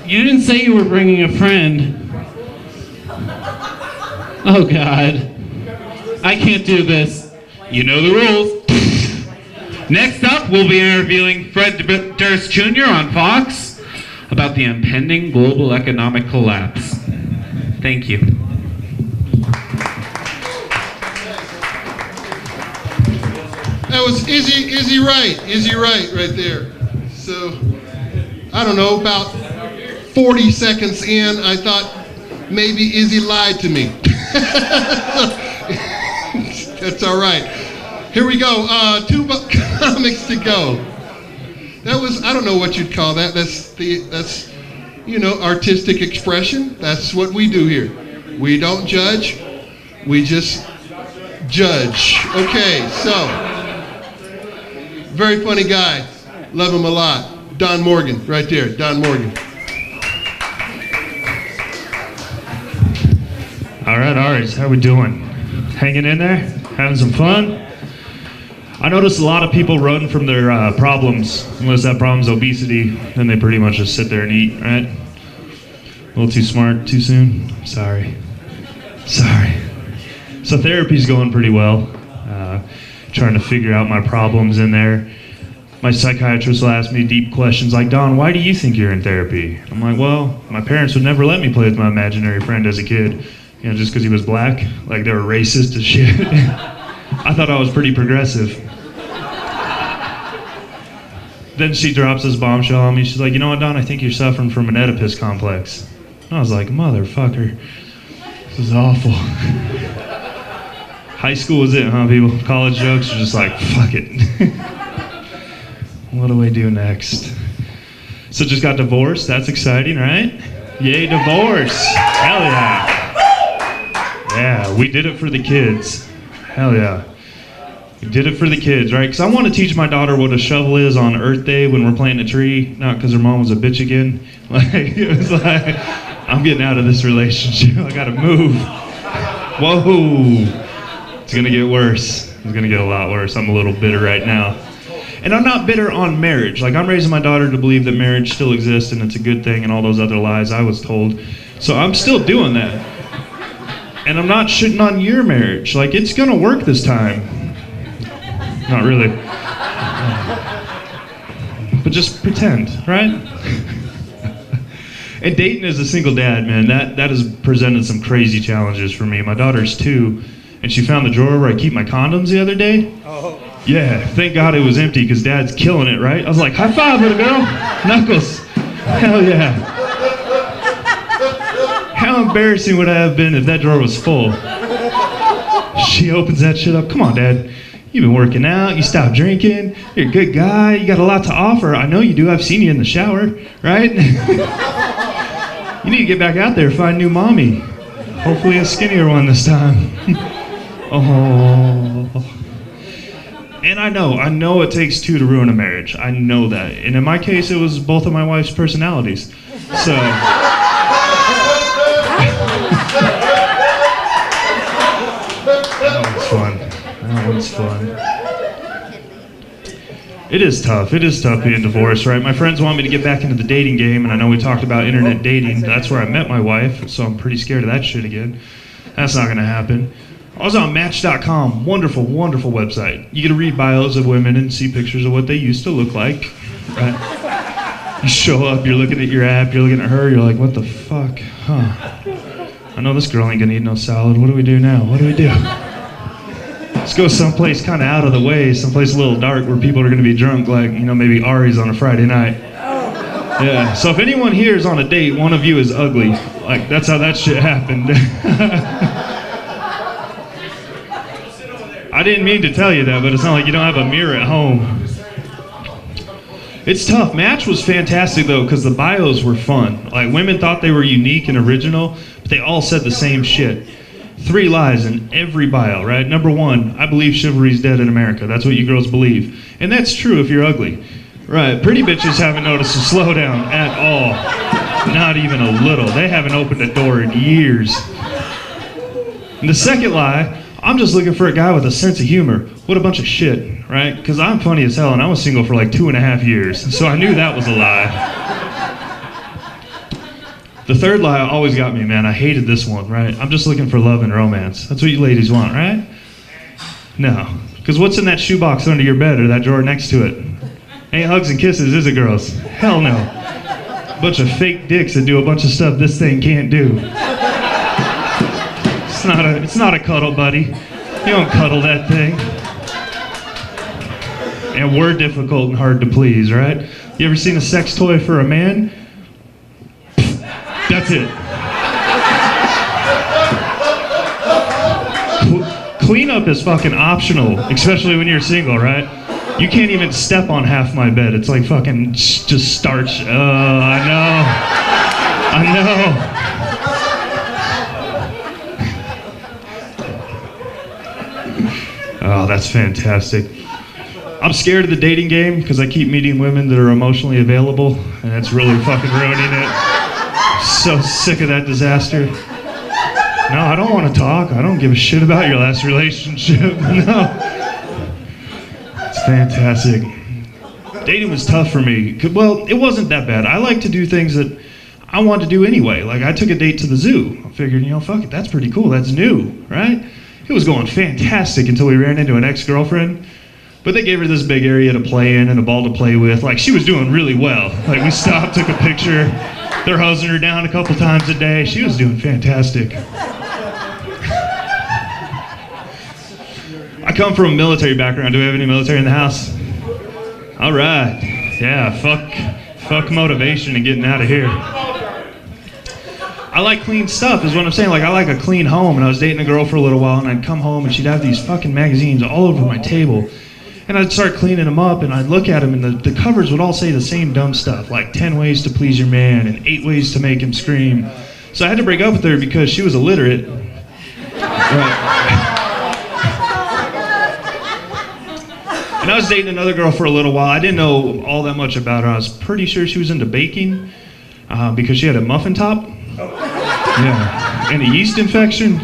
You didn't say you were bringing a friend. Oh, God. I can't do this. You know the rules. Next up, we'll be interviewing Fred Durst Jr. on Fox about the impending global economic collapse. Thank you. That was Izzy Wright right there. So, I don't know, about 40 seconds in, I thought maybe Izzy lied to me. That's all right. Here we go. 2 comics to go. That was, I don't know what you'd call that. That's artistic expression. That's what we do here. We don't judge. We just judge. Okay, so. Very funny guy. Love him a lot. Don Morgan, right there. Don Morgan. All right, how we doing? Hanging in there? Having some fun? I notice a lot of people run from their problems. Unless that problem's obesity, then they pretty much just sit there and eat, right? A little too smart, too soon? Sorry. So therapy's going pretty well. Trying to figure out my problems in there. My psychiatrist will ask me deep questions like, Don, why do you think you're in therapy? I'm like, well, my parents would never let me play with my imaginary friend as a kid. You know, just because he was black, like they were racist as shit. I thought I was pretty progressive. Then she drops this bombshell on me. She's like, you know what, Don? I think you're suffering from an Oedipus complex. And I was like, motherfucker, this is awful. High school was it, huh, people? College jokes are just like, fuck it. What do we do next? So just got divorced. That's exciting, right? Yay, divorce. Hell yeah. Yeah, we did it for the kids. Hell yeah. We did it for the kids, right? Because I want to teach my daughter what a shovel is on Earth Day when we're planting a tree, not because her mom was a bitch again. Like, it was like, I'm getting out of this relationship. I gotta move. Whoa. It's gonna get worse. It's gonna get a lot worse. I'm a little bitter right now. And I'm not bitter on marriage. Like, I'm raising my daughter to believe that marriage still exists and it's a good thing and all those other lies I was told. So I'm still doing that. And I'm not shitting on your marriage. Like, it's gonna work this time. Not really. But just pretend, right? And dating as a single dad, man, that has presented some crazy challenges for me. My daughter's 2, and she found the drawer where I keep my condoms the other day. Oh. Yeah, thank God it was empty because Dad's killing it, right? I was like, high five, little girl. Knuckles. Hell yeah. How embarrassing would I have been if that drawer was full? She opens that shit up. Come on, Dad. You've been working out, you stopped drinking, you're a good guy, you got a lot to offer. I know you do, I've seen you in the shower, right? You need to get back out there, find new mommy. Hopefully a skinnier one this time. Oh. And I know it takes 2 to ruin a marriage. I know that. And in my case, it was both of my wife's personalities. So. That was fun. That one's fun. It is tough. It is tough being divorced, right? My friends want me to get back into the dating game, and I know we talked about internet dating. That's where I met my wife, so I'm pretty scared of that shit again. That's not going to happen. I was on Match.com. Wonderful, wonderful website. You get to read bios of women and see pictures of what they used to look like, right? You show up, you're looking at your app, you're looking at her, you're like, what the fuck? Huh. I know this girl ain't going to eat no salad. What do we do now? What do we do? Let's go someplace kind of out of the way, someplace a little dark where people are going to be drunk, like, you know, maybe Ari's on a Friday night. Yeah, so if anyone here is on a date, one of you is ugly. Like, that's how that shit happened. I didn't mean to tell you that, but it's not like you don't have a mirror at home. It's tough. Match was fantastic, though, because the bios were fun. Like, women thought they were unique and original, but they all said the same shit. 3 lies in every bio, right? Number 1, I believe chivalry's dead in America. That's what you girls believe. And that's true if you're ugly. Right, pretty bitches haven't noticed a slowdown at all. Not even a little. They haven't opened a door in years. And the second lie, I'm just looking for a guy with a sense of humor. What a bunch of shit, right? Because I'm funny as hell and I was single for like 2.5 years. So I knew that was a lie. The third lie always got me, man. I hated this one, right? I'm just looking for love and romance. That's what you ladies want, right? No. Because what's in that shoebox under your bed or that drawer next to it? Ain't hugs and kisses, is it, girls? Hell no. Bunch of fake dicks that do a bunch of stuff this thing can't do. It's not a cuddle buddy. You don't cuddle that thing. And we're difficult and hard to please, right? You ever seen a sex toy for a man? That's it. Cleanup is fucking optional, especially when you're single, right? You can't even step on half my bed. It's like fucking just starch. I know. Oh, that's fantastic. I'm scared of the dating game because I keep meeting women that are emotionally available, and it's really fucking ruining it. So sick of that disaster. No, I don't want to talk. I don't give a shit about your last relationship. No. It's fantastic. Dating was tough for me. Well, it wasn't that bad. I like to do things that I want to do anyway. Like, I took a date to the zoo. I figured, fuck it, that's pretty cool. That's new, right? It was going fantastic until we ran into an ex-girlfriend. But they gave her this big area to play in and a ball to play with. Like, she was doing really well. Like, we stopped, took a picture. They're hosing her down a couple times a day. She was doing fantastic. come from a military background. Do we have any military in the house? All right. Yeah, fuck motivation and getting out of here. I like clean stuff is what I'm saying. Like, I like a clean home. And I was dating a girl for a little while, and I'd come home, and she'd have these fucking magazines all over my table. And I'd start cleaning them up, and I'd look at them, and the covers would all say the same dumb stuff, like 10 ways to please your man and 8 ways to make him scream. So I had to break up with her because she was illiterate. Right. And I was dating another girl for a little while. I didn't know all that much about her. I was pretty sure she was into baking because she had a muffin top. Yeah. And a yeast infection.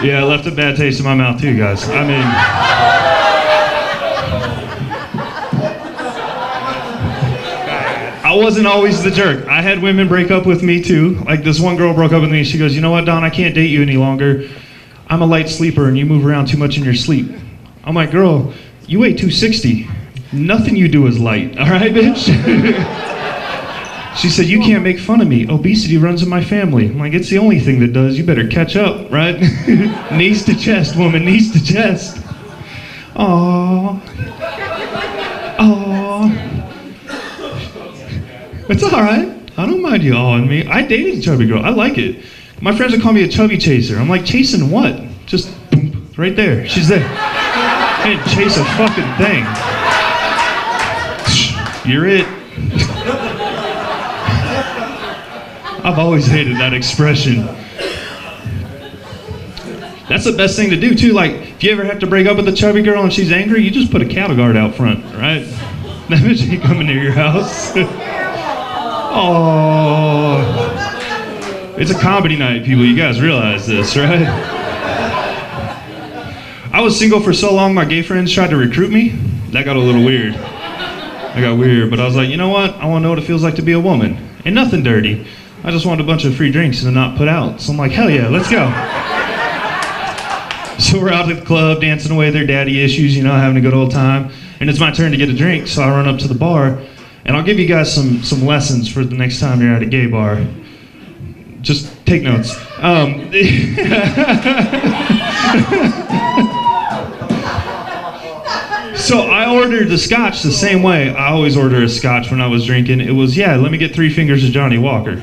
Yeah, it left a bad taste in my mouth too, guys. I mean, I wasn't always the jerk. I had women break up with me too. Like this one girl broke up with me. She goes, "You know what, Don? I can't date you any longer. I'm a light sleeper and you move around too much in your sleep." I'm like, "Girl, you weigh 260. Nothing you do is light, all right, bitch?" She said, "You can't make fun of me. Obesity runs in my family." I'm like, "It's the only thing that does. You better catch up, right?" Knees to chest, woman, knees to chest. Aww. Aww. It's all right. I don't mind you awing me. I dated a chubby girl. I like it. My friends would call me a chubby chaser. I'm like, chasing what? Just boom, right there. She's there. I didn't chase a fucking thing. You're it. I've always hated that expression. That's the best thing to do too. Like, if you ever have to break up with a chubby girl and she's angry, you just put a cattle guard out front, right? That bitch ain't coming near your house. Oh, it's a comedy night, people. You guys realize this, right? I was single for so long, my gay friends tried to recruit me. That got a little weird. I got weird, but I was like, you know what? I want to know what it feels like to be a woman. And nothing dirty. I just wanted a bunch of free drinks and not put out. So I'm like, hell yeah, let's go. So we're out at the club, dancing away their daddy issues, you know, having a good old time. And it's my turn to get a drink, so I run up to the bar. And I'll give you guys some lessons for the next time you're at a gay bar. Just take notes. So I ordered the scotch the same way. I always order a scotch when I was drinking. It was, yeah, let me get 3 fingers of Johnny Walker.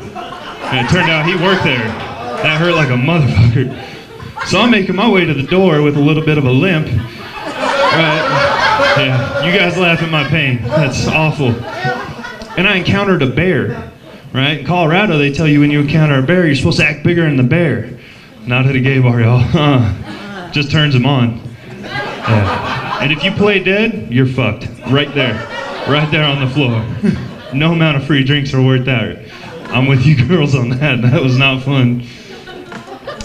And it turned out he worked there. That hurt like a motherfucker. So I'm making my way to the door with a little bit of a limp. Right? Yeah, you guys laugh at my pain. That's awful. And I encountered a bear. Right? In Colorado, they tell you when you encounter a bear, you're supposed to act bigger than the bear. Not at a gay bar, y'all. Just turns them on. Yeah. And if you play dead, you're fucked. Right there. Right there on the floor. No amount of free drinks are worth that. I'm with you girls on that. That was not fun.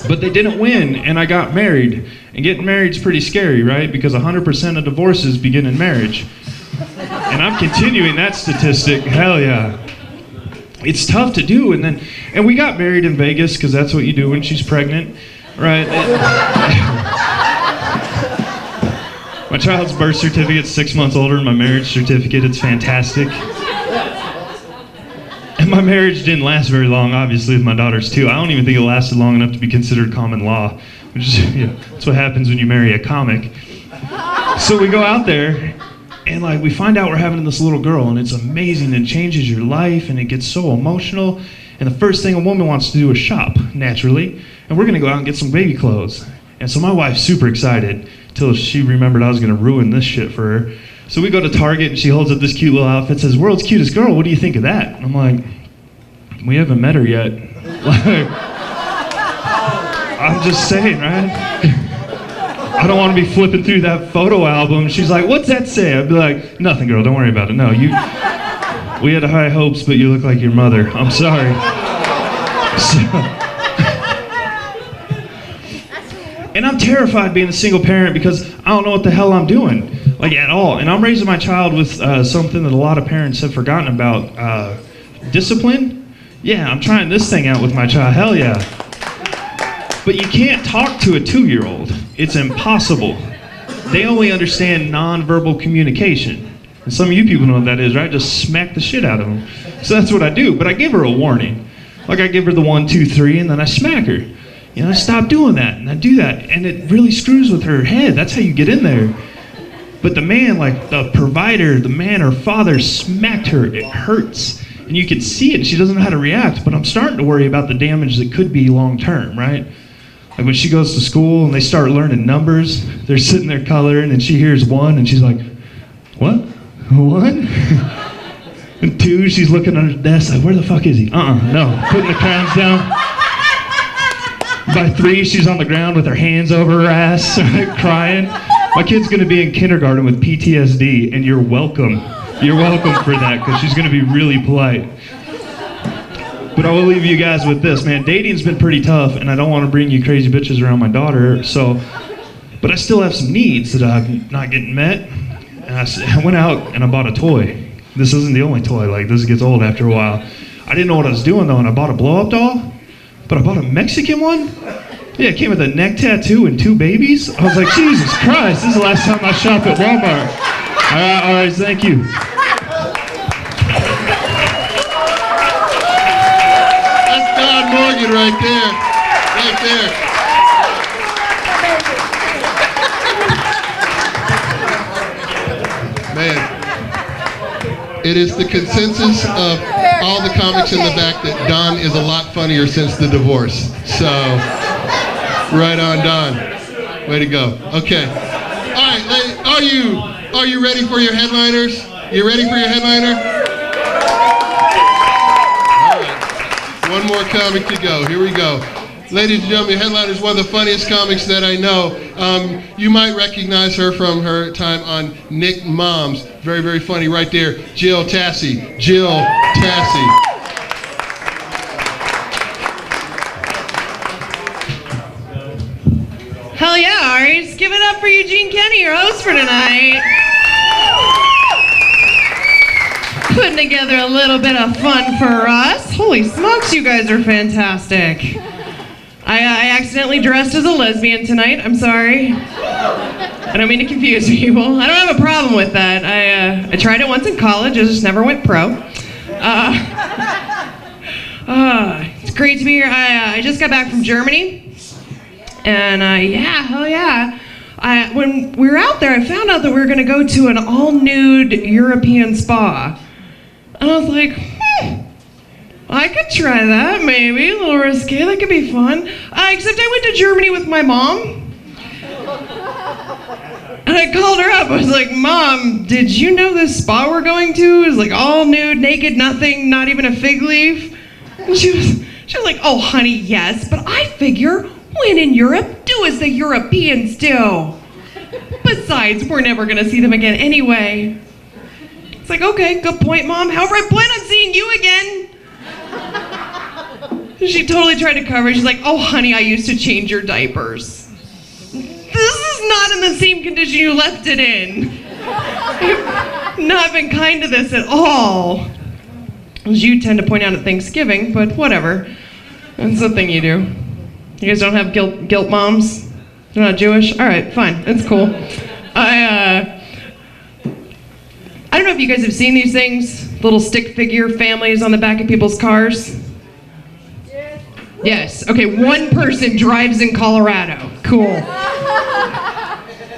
But they didn't win, and I got married. And getting married is pretty scary, right? Because 100% of divorces begin in marriage. And I'm continuing that statistic. Hell yeah. It's tough to do, and we got married in Vegas because that's what you do when she's pregnant, right? My child's birth certificate's 6 months older than my marriage certificate. It's fantastic. And my marriage didn't last very long, obviously, with my daughters too. I don't even think it lasted long enough to be considered common law, which is, that's what happens when you marry a comic. So we go out there. And like we find out we're having this little girl, and it's amazing and changes your life, and it gets so emotional. And the first thing a woman wants to do is shop, naturally. And we're gonna go out and get some baby clothes. And so my wife's super excited till she remembered I was gonna ruin this shit for her. So we go to Target, and she holds up this cute little outfit, says, "World's cutest girl, what do you think of that?" And I'm like, we haven't met her yet. Like, I'm just saying, right? I don't want to be flipping through that photo album. She's like, "What's that say?" I'd be like, "Nothing, girl. Don't worry about it. No, we had high hopes, but you look like your mother. I'm sorry." And I'm terrified being a single parent because I don't know what the hell I'm doing, like at all. And I'm raising my child with something that a lot of parents have forgotten about. Discipline. Yeah, I'm trying this thing out with my child. Hell yeah. But you can't talk to a 2-year-old. It's impossible. They only understand nonverbal communication. And some of you people know what that is, right? Just smack the shit out of them. So that's what I do. But I give her a warning. Like I give her the 1, 2, 3, and then I smack her. stop doing that. And I do that. And it really screws with her head. That's how you get in there. But the man, like the provider, the man, her father smacked her. It hurts. And you can see it. She doesn't know how to react. But I'm starting to worry about the damage that could be long term, right? Like when she goes to school and they start learning numbers, they're sitting there coloring and she hears 1 and she's like, what? 1? And 2, she's looking under the desk like, where the fuck is he? No. Putting the crayons down. By 3, she's on the ground with her hands over her ass, crying. My kid's gonna be in kindergarten with PTSD, and you're welcome. You're welcome for that, because she's gonna be really polite. But I will leave you guys with this, man. Dating's been pretty tough, and I don't want to bring you crazy bitches around my daughter, but I still have some needs that I'm not getting met. And I went out and I bought a toy. This isn't the only toy, like this gets old after a while. I didn't know what I was doing though, and I bought a blow-up doll, but I bought a Mexican one. Yeah, it came with a neck tattoo and 2 babies. I was like, Jesus Christ, this is the last time I shopped at Walmart. All right, thank you. That's Don Morgan right there. Right there. Man, it is the consensus of all the comics in the back that Don is a lot funnier since the divorce. So, right on, Don. Way to go. Okay. All right, are you ready for your headliners? You ready for your headliner? All right. One more comic to go. Here we go. Ladies and gentlemen, your headliner is one of the funniest comics that I know. You might recognize her from her time on Nick Moms. Very, very funny right there. Jill Tassie. Jill Tassie. Hell yeah, Ari. Just give it up for Eugene Kenny, your host for tonight. Putting together a little bit of fun for us. Holy smokes, you guys are fantastic. I accidentally dressed as a lesbian tonight. I'm sorry. I don't mean to confuse people. I don't have a problem with that. I tried it once in college. I just never went pro. It's great to be here. I just got back from Germany. And yeah, hell yeah. When we were out there, I found out that we were going to go to an all-nude European spa. And I was like, I could try that, maybe. A little risque. That could be fun. Except I went to Germany with my mom. And I called her up. I was like, Mom, did you know this spa we're going to is like all nude, naked, nothing, not even a fig leaf? And she was like, oh, honey, yes. But I figure when in Europe, do as the Europeans do. Besides, we're never going to see them again anyway. It's like, okay, good point, Mom. However, I plan on seeing you again. She totally tried to cover it. She's like, oh, honey, I used to change your diapers. This is not in the same condition you left it in. I've not been kind to this at all. As you tend to point out at Thanksgiving, but whatever. That's the thing you do. You guys don't have guilt moms? You're not Jewish? All right, fine. It's cool. I don't know if you guys have seen these things. Little stick figure families on the back of people's cars. Yes. Okay, one person drives in Colorado. Cool.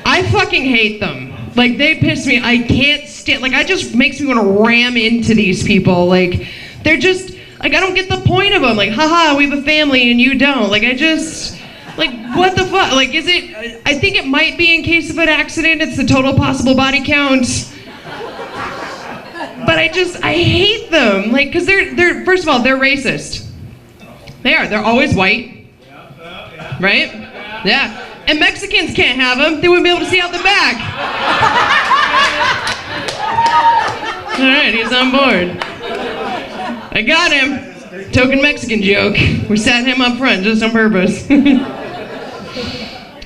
I fucking hate them. Like, they piss me. I can't stand, like, it just makes me want to ram into these people. Like, they're just, like, I don't get the point of them. Like, haha, we have a family and you don't. Like, I just, like, what the fuck? Like, is it, I think it might be in case of an accident. It's the total possible body count. But I hate them. Like, because they're, first of all, they're racist. They are. They're always white. Right? Yeah. And Mexicans can't have them. They wouldn't be able to see out the back. All right, he's on board. I got him. Token Mexican joke. We sat him up front just on purpose.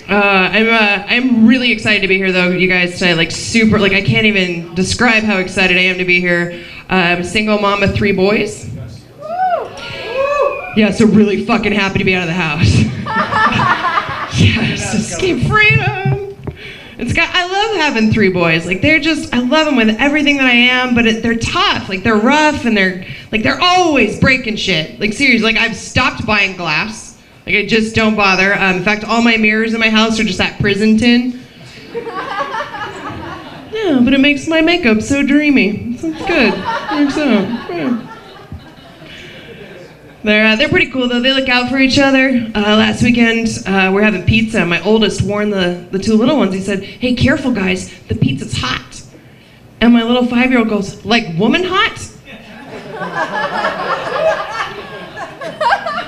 I'm really excited to be here, though, you guys. Tonight, like, super. Like, I can't even describe how excited I am to be here. I'm a single mom of 3 boys. Yeah, so really fucking happy to be out of the house. Yes, escape freedom. I love having 3 boys. Like, they're just, I love them with everything that I am, but they're tough. Like, they're rough, and they're always breaking shit. Like, seriously, like, I've stopped buying glass. Like, I just don't bother. In fact, all my mirrors in my house are just that prison tin. Yeah, but it makes my makeup so dreamy. So it's good. Works out. Yeah. They're pretty cool though. They look out for each other. Last weekend, we're having pizza. My oldest warned the two little ones. He said, "Hey, careful guys, the pizza's hot." And my little 5-year-old goes, "Like woman hot?"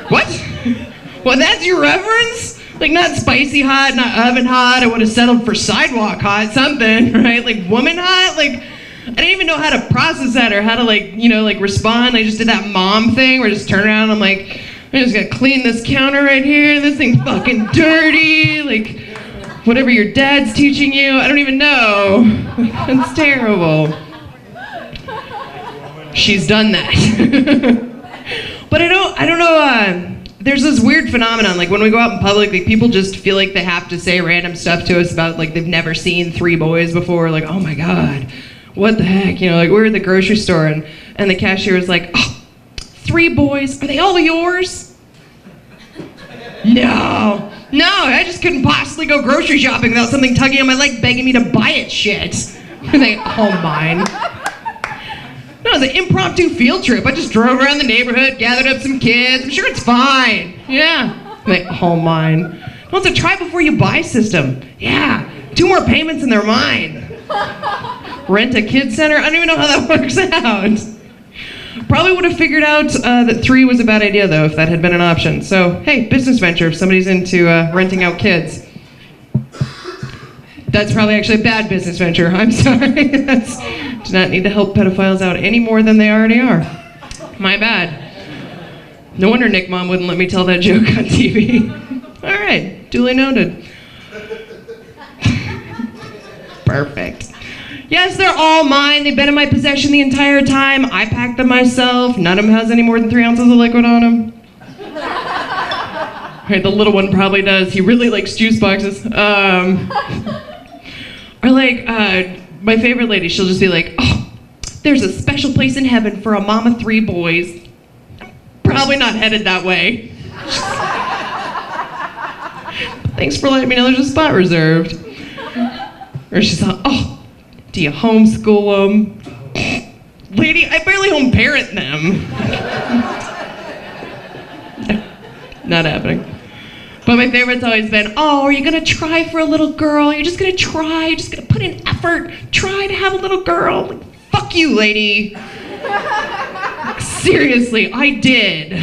What? Well, that's your reference? Like, not spicy hot, not oven hot. I would have settled for sidewalk hot, something, right? Like woman hot? Like, I didn't even know how to process that or how to respond. I just did that mom thing where I just turn around and I'm like, I just gotta clean this counter right here. This thing's fucking dirty. Like, whatever your dad's teaching you, I don't even know. That's terrible. She's done that. But I don't know, there's this weird phenomenon, like when we go out in public, like people just feel like they have to say random stuff to us about like they've never seen 3 boys before, like, oh my God, what the heck? You know, like we were at the grocery store and the cashier was like, oh, 3 boys, are they all yours? No, I just couldn't possibly go grocery shopping without something tugging on my leg begging me to buy it shit. And they all mine. No, it was an impromptu field trip. I just drove around the neighborhood, gathered up some kids. I'm sure it's fine. Yeah. They all mine. No, it's a try before you buy system. Yeah. 2 more payments and they're mine. Rent a kid center? I don't even know how that works out. Probably would have figured out that 3 was a bad idea, though, if that had been an option. So, hey, business venture, if somebody's into renting out kids. That's probably actually a bad business venture. I'm sorry. Do not need to help pedophiles out any more than they already are. My bad. No wonder Nick Mom wouldn't let me tell that joke on TV. All right, duly noted. Perfect. Yes, they're all mine. They've been in my possession the entire time. I packed them myself. None of them has any more than 3 ounces of liquid on them. Right, the little one probably does. He really likes juice boxes. Or like, my favorite lady, she'll just be like, oh, there's a special place in heaven for a mom of 3 boys. Probably not headed that way. Thanks for letting me know there's a spot reserved. Or she's like, oh, do you homeschool them? Lady, I barely home parent them. Not happening. But my favorite's always been, oh, are you gonna try for a little girl? You're just gonna try, you're just gonna put in effort, try to have a little girl. Like, fuck you, lady. Like, seriously, I did.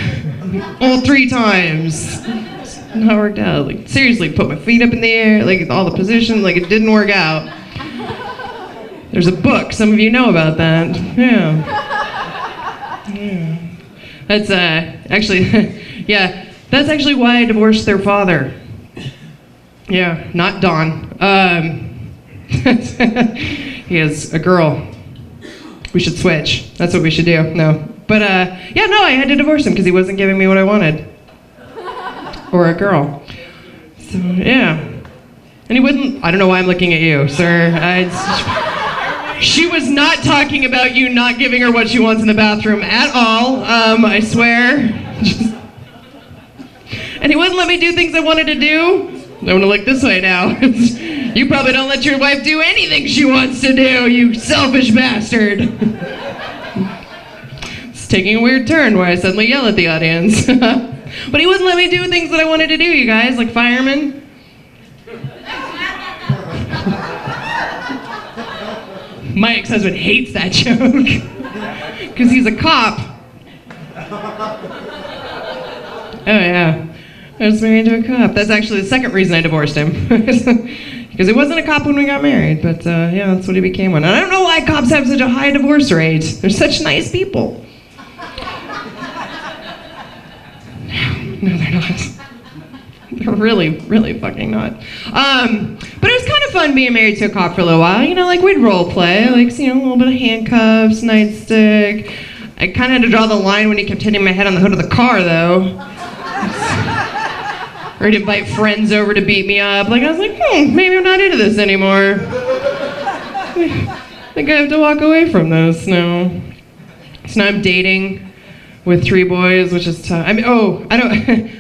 All 3 times. It's not worked out. Like, seriously, put my feet up in the air, like all the positions, like it didn't work out. There's a book, some of you know about that. Yeah. That's actually, yeah. That's actually why I divorced their father. Yeah, not Don. He has a girl. We should switch. That's what we should do. No. But, yeah, no, I had to divorce him because he wasn't giving me what I wanted. Or a girl. So, yeah. And he wouldn't, I don't know why I'm looking at you, sir. She was not talking about you not giving her what she wants in the bathroom at all. I swear. And he wouldn't let me do things I wanted to do. I want to look this way now. You probably don't let your wife do anything she wants to do, you selfish bastard. It's taking a weird turn where I suddenly yell at the audience. But he wouldn't let me do things that I wanted to do, you guys, like firemen. My ex-husband hates that joke. Because he's a cop. Oh, yeah. I was married to a cop. That's actually the second reason I divorced him. Because he wasn't a cop when we got married, but yeah, that's what he became one. And I don't know why cops have such a high divorce rate. They're such nice people. No, they're not. They're really, really fucking not. But it was kind of fun being married to a cop for a little while. You know, like we'd role play, like, you know, a little bit of handcuffs, nightstick. I kind of had to draw the line when he kept hitting my head on the hood of the car, though. Or he'd invite friends over to beat me up. Like, I was like, maybe I'm not into this anymore. I think I have to walk away from this now. So now I'm dating with 3 boys, which is tough. I mean, I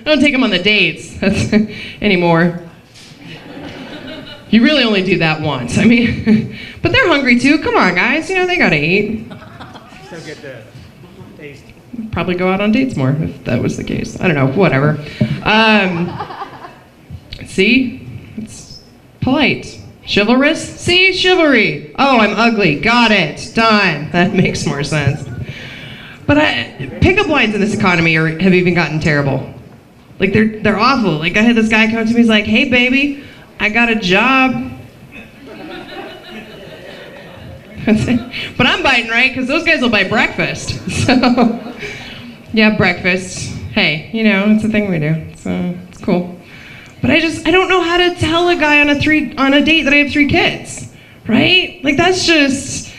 don't take them on the dates anymore. You really only do that once. I mean, but they're hungry too. Come on, guys. You know, they gotta eat. Still get the taste. Probably go out on dates more if that was the case. I don't know. Whatever. See? It's polite. Chivalrous? See? Chivalry. Oh, I'm ugly. Got it. Done. That makes more sense. But pickup lines in this economy have even gotten terrible. Like, they're awful. Like, I had this guy come up to me, he's like, hey, baby, I got a job. But I'm biting, right? Because those guys will buy breakfast. So, yeah, breakfast. Hey, you know, it's a thing we do. So, it's cool. But I don't know how to tell a guy on a date that I have 3 kids, right? Like, that's just,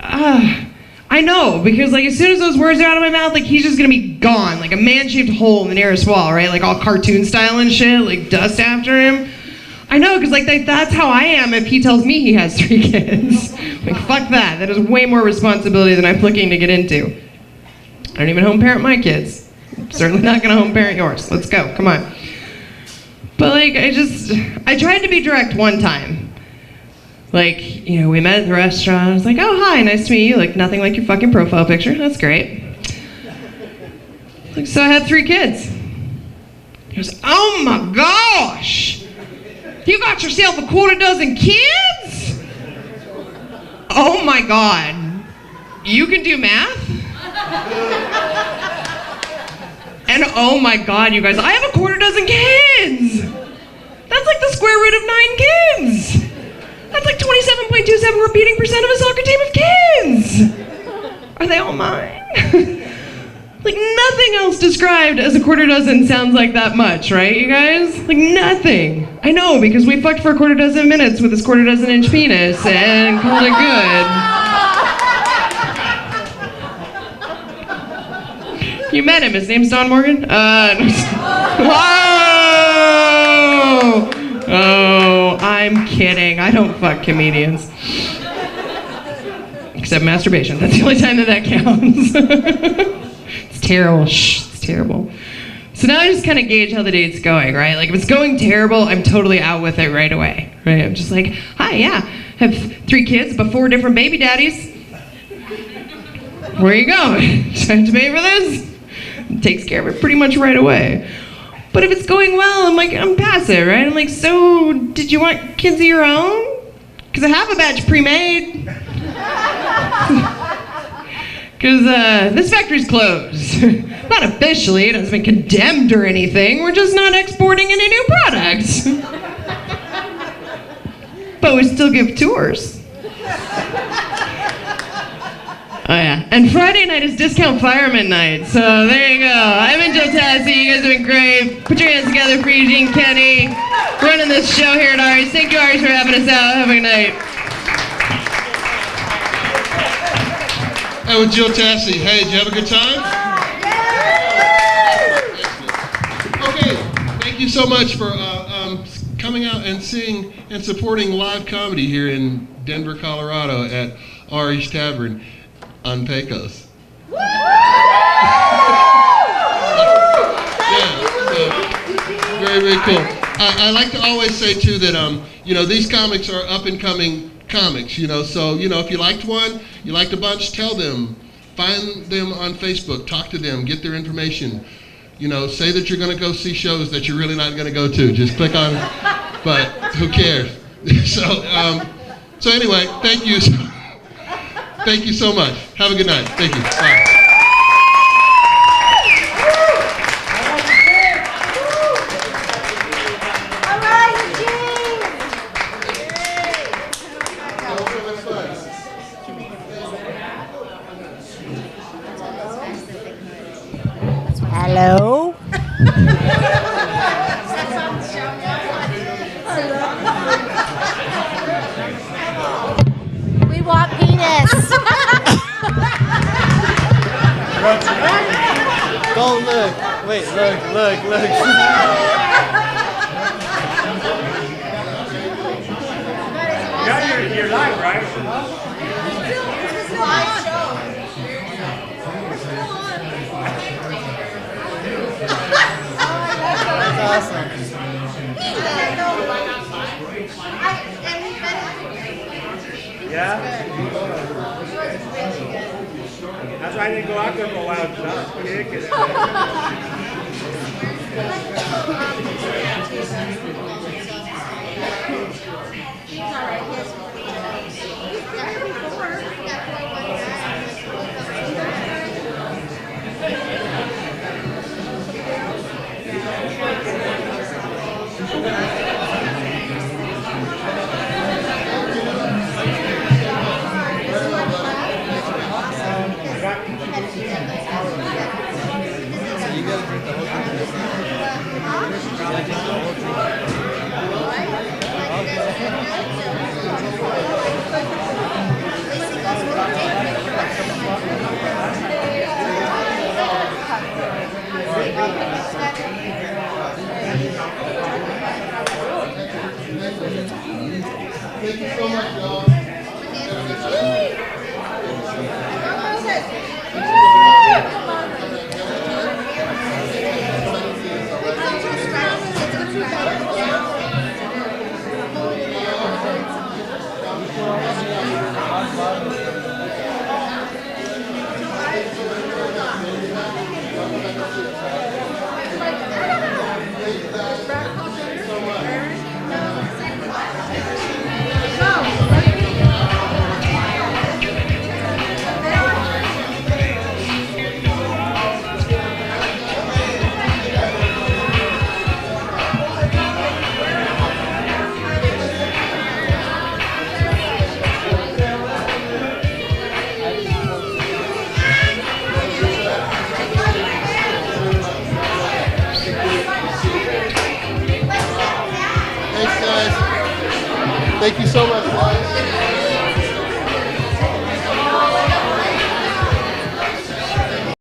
I know, because like as soon as those words are out of my mouth, like he's just gonna be gone, like a man-shaped hole in the nearest wall, right? Like all cartoon style and shit, like dust after him. I know, because like that's how I am if he tells me he has 3 kids. Like, fuck that. That is way more responsibility than I'm looking to get into. I don't even home parent my kids. I'm certainly not gonna home parent yours. Let's go, come on. But like, I tried to be direct one time. Like, you know, we met at the restaurant. I was like, oh, hi, nice to meet you. Like, nothing like your fucking profile picture. That's great. Like, so I had 3 kids. He goes, oh my gosh! You got yourself a 24 kids? Oh my God. You can do math? And oh my God, you guys, I have a 24 kids! That's like the square root of 9 kids! That's like 27.27 repeating percent of a soccer team of kids! Are they all mine? Like nothing else described as a 24 sounds like that much, right, you guys? Like nothing. I know, because we fucked for 24 minutes with this 24 inch penis and called it good. You met him, his name's Don Morgan? Whoa! Oh, I'm kidding. I don't fuck comedians. Except masturbation. That's the only time that counts. It's terrible. Shh, it's terrible. So now I just kind of gauge how the date's going, right? Like if it's going terrible, I'm totally out with it right away, right? I'm just like, hi, yeah, have 3 kids, but 4 different baby daddies. Where you going? Trying to pay for this? It takes care of it pretty much right away. But if it's going well, I'm passive, right? I'm like, so did you want kids of your own? Because I have a batch pre-made. Because this factory's closed. Not officially, it hasn't been condemned or anything. We're just not exporting any new products. But we still give tours. Oh yeah, and Friday night is discount fireman night, so there you go. I'm in Joe Tassi, you guys have been great. Put your hands together for Eugene Kenny, running this show here at Ari's. Thank you, Ari's, for having us out. Have a good night. Hey, with Jill Tassi. Hey, did you have a good time? Okay, thank you so much for coming out and seeing and supporting live comedy here in Denver, Colorado at Ari's Tavern on Pecos. Yeah, so, very, very cool. I like to always say too that you know, these comics are up and coming comics, you know, so you know, if you liked one, you liked a bunch, tell them, find them on Facebook, talk to them, get their information, you know, say that you're going to go see shows that you're really not going to go to, just click on, but who cares? So anyway, thank you so much. Have a good night. Thank you. Bye. Hello? We want penis. Don't look. Wait, look. You got your live, right? Live show. awesome. Yeah? That's why I didn't go out there for a while. 'Cause I was kicking Thank you so much, y'all. Thanks, guys. Thank you so much, guys.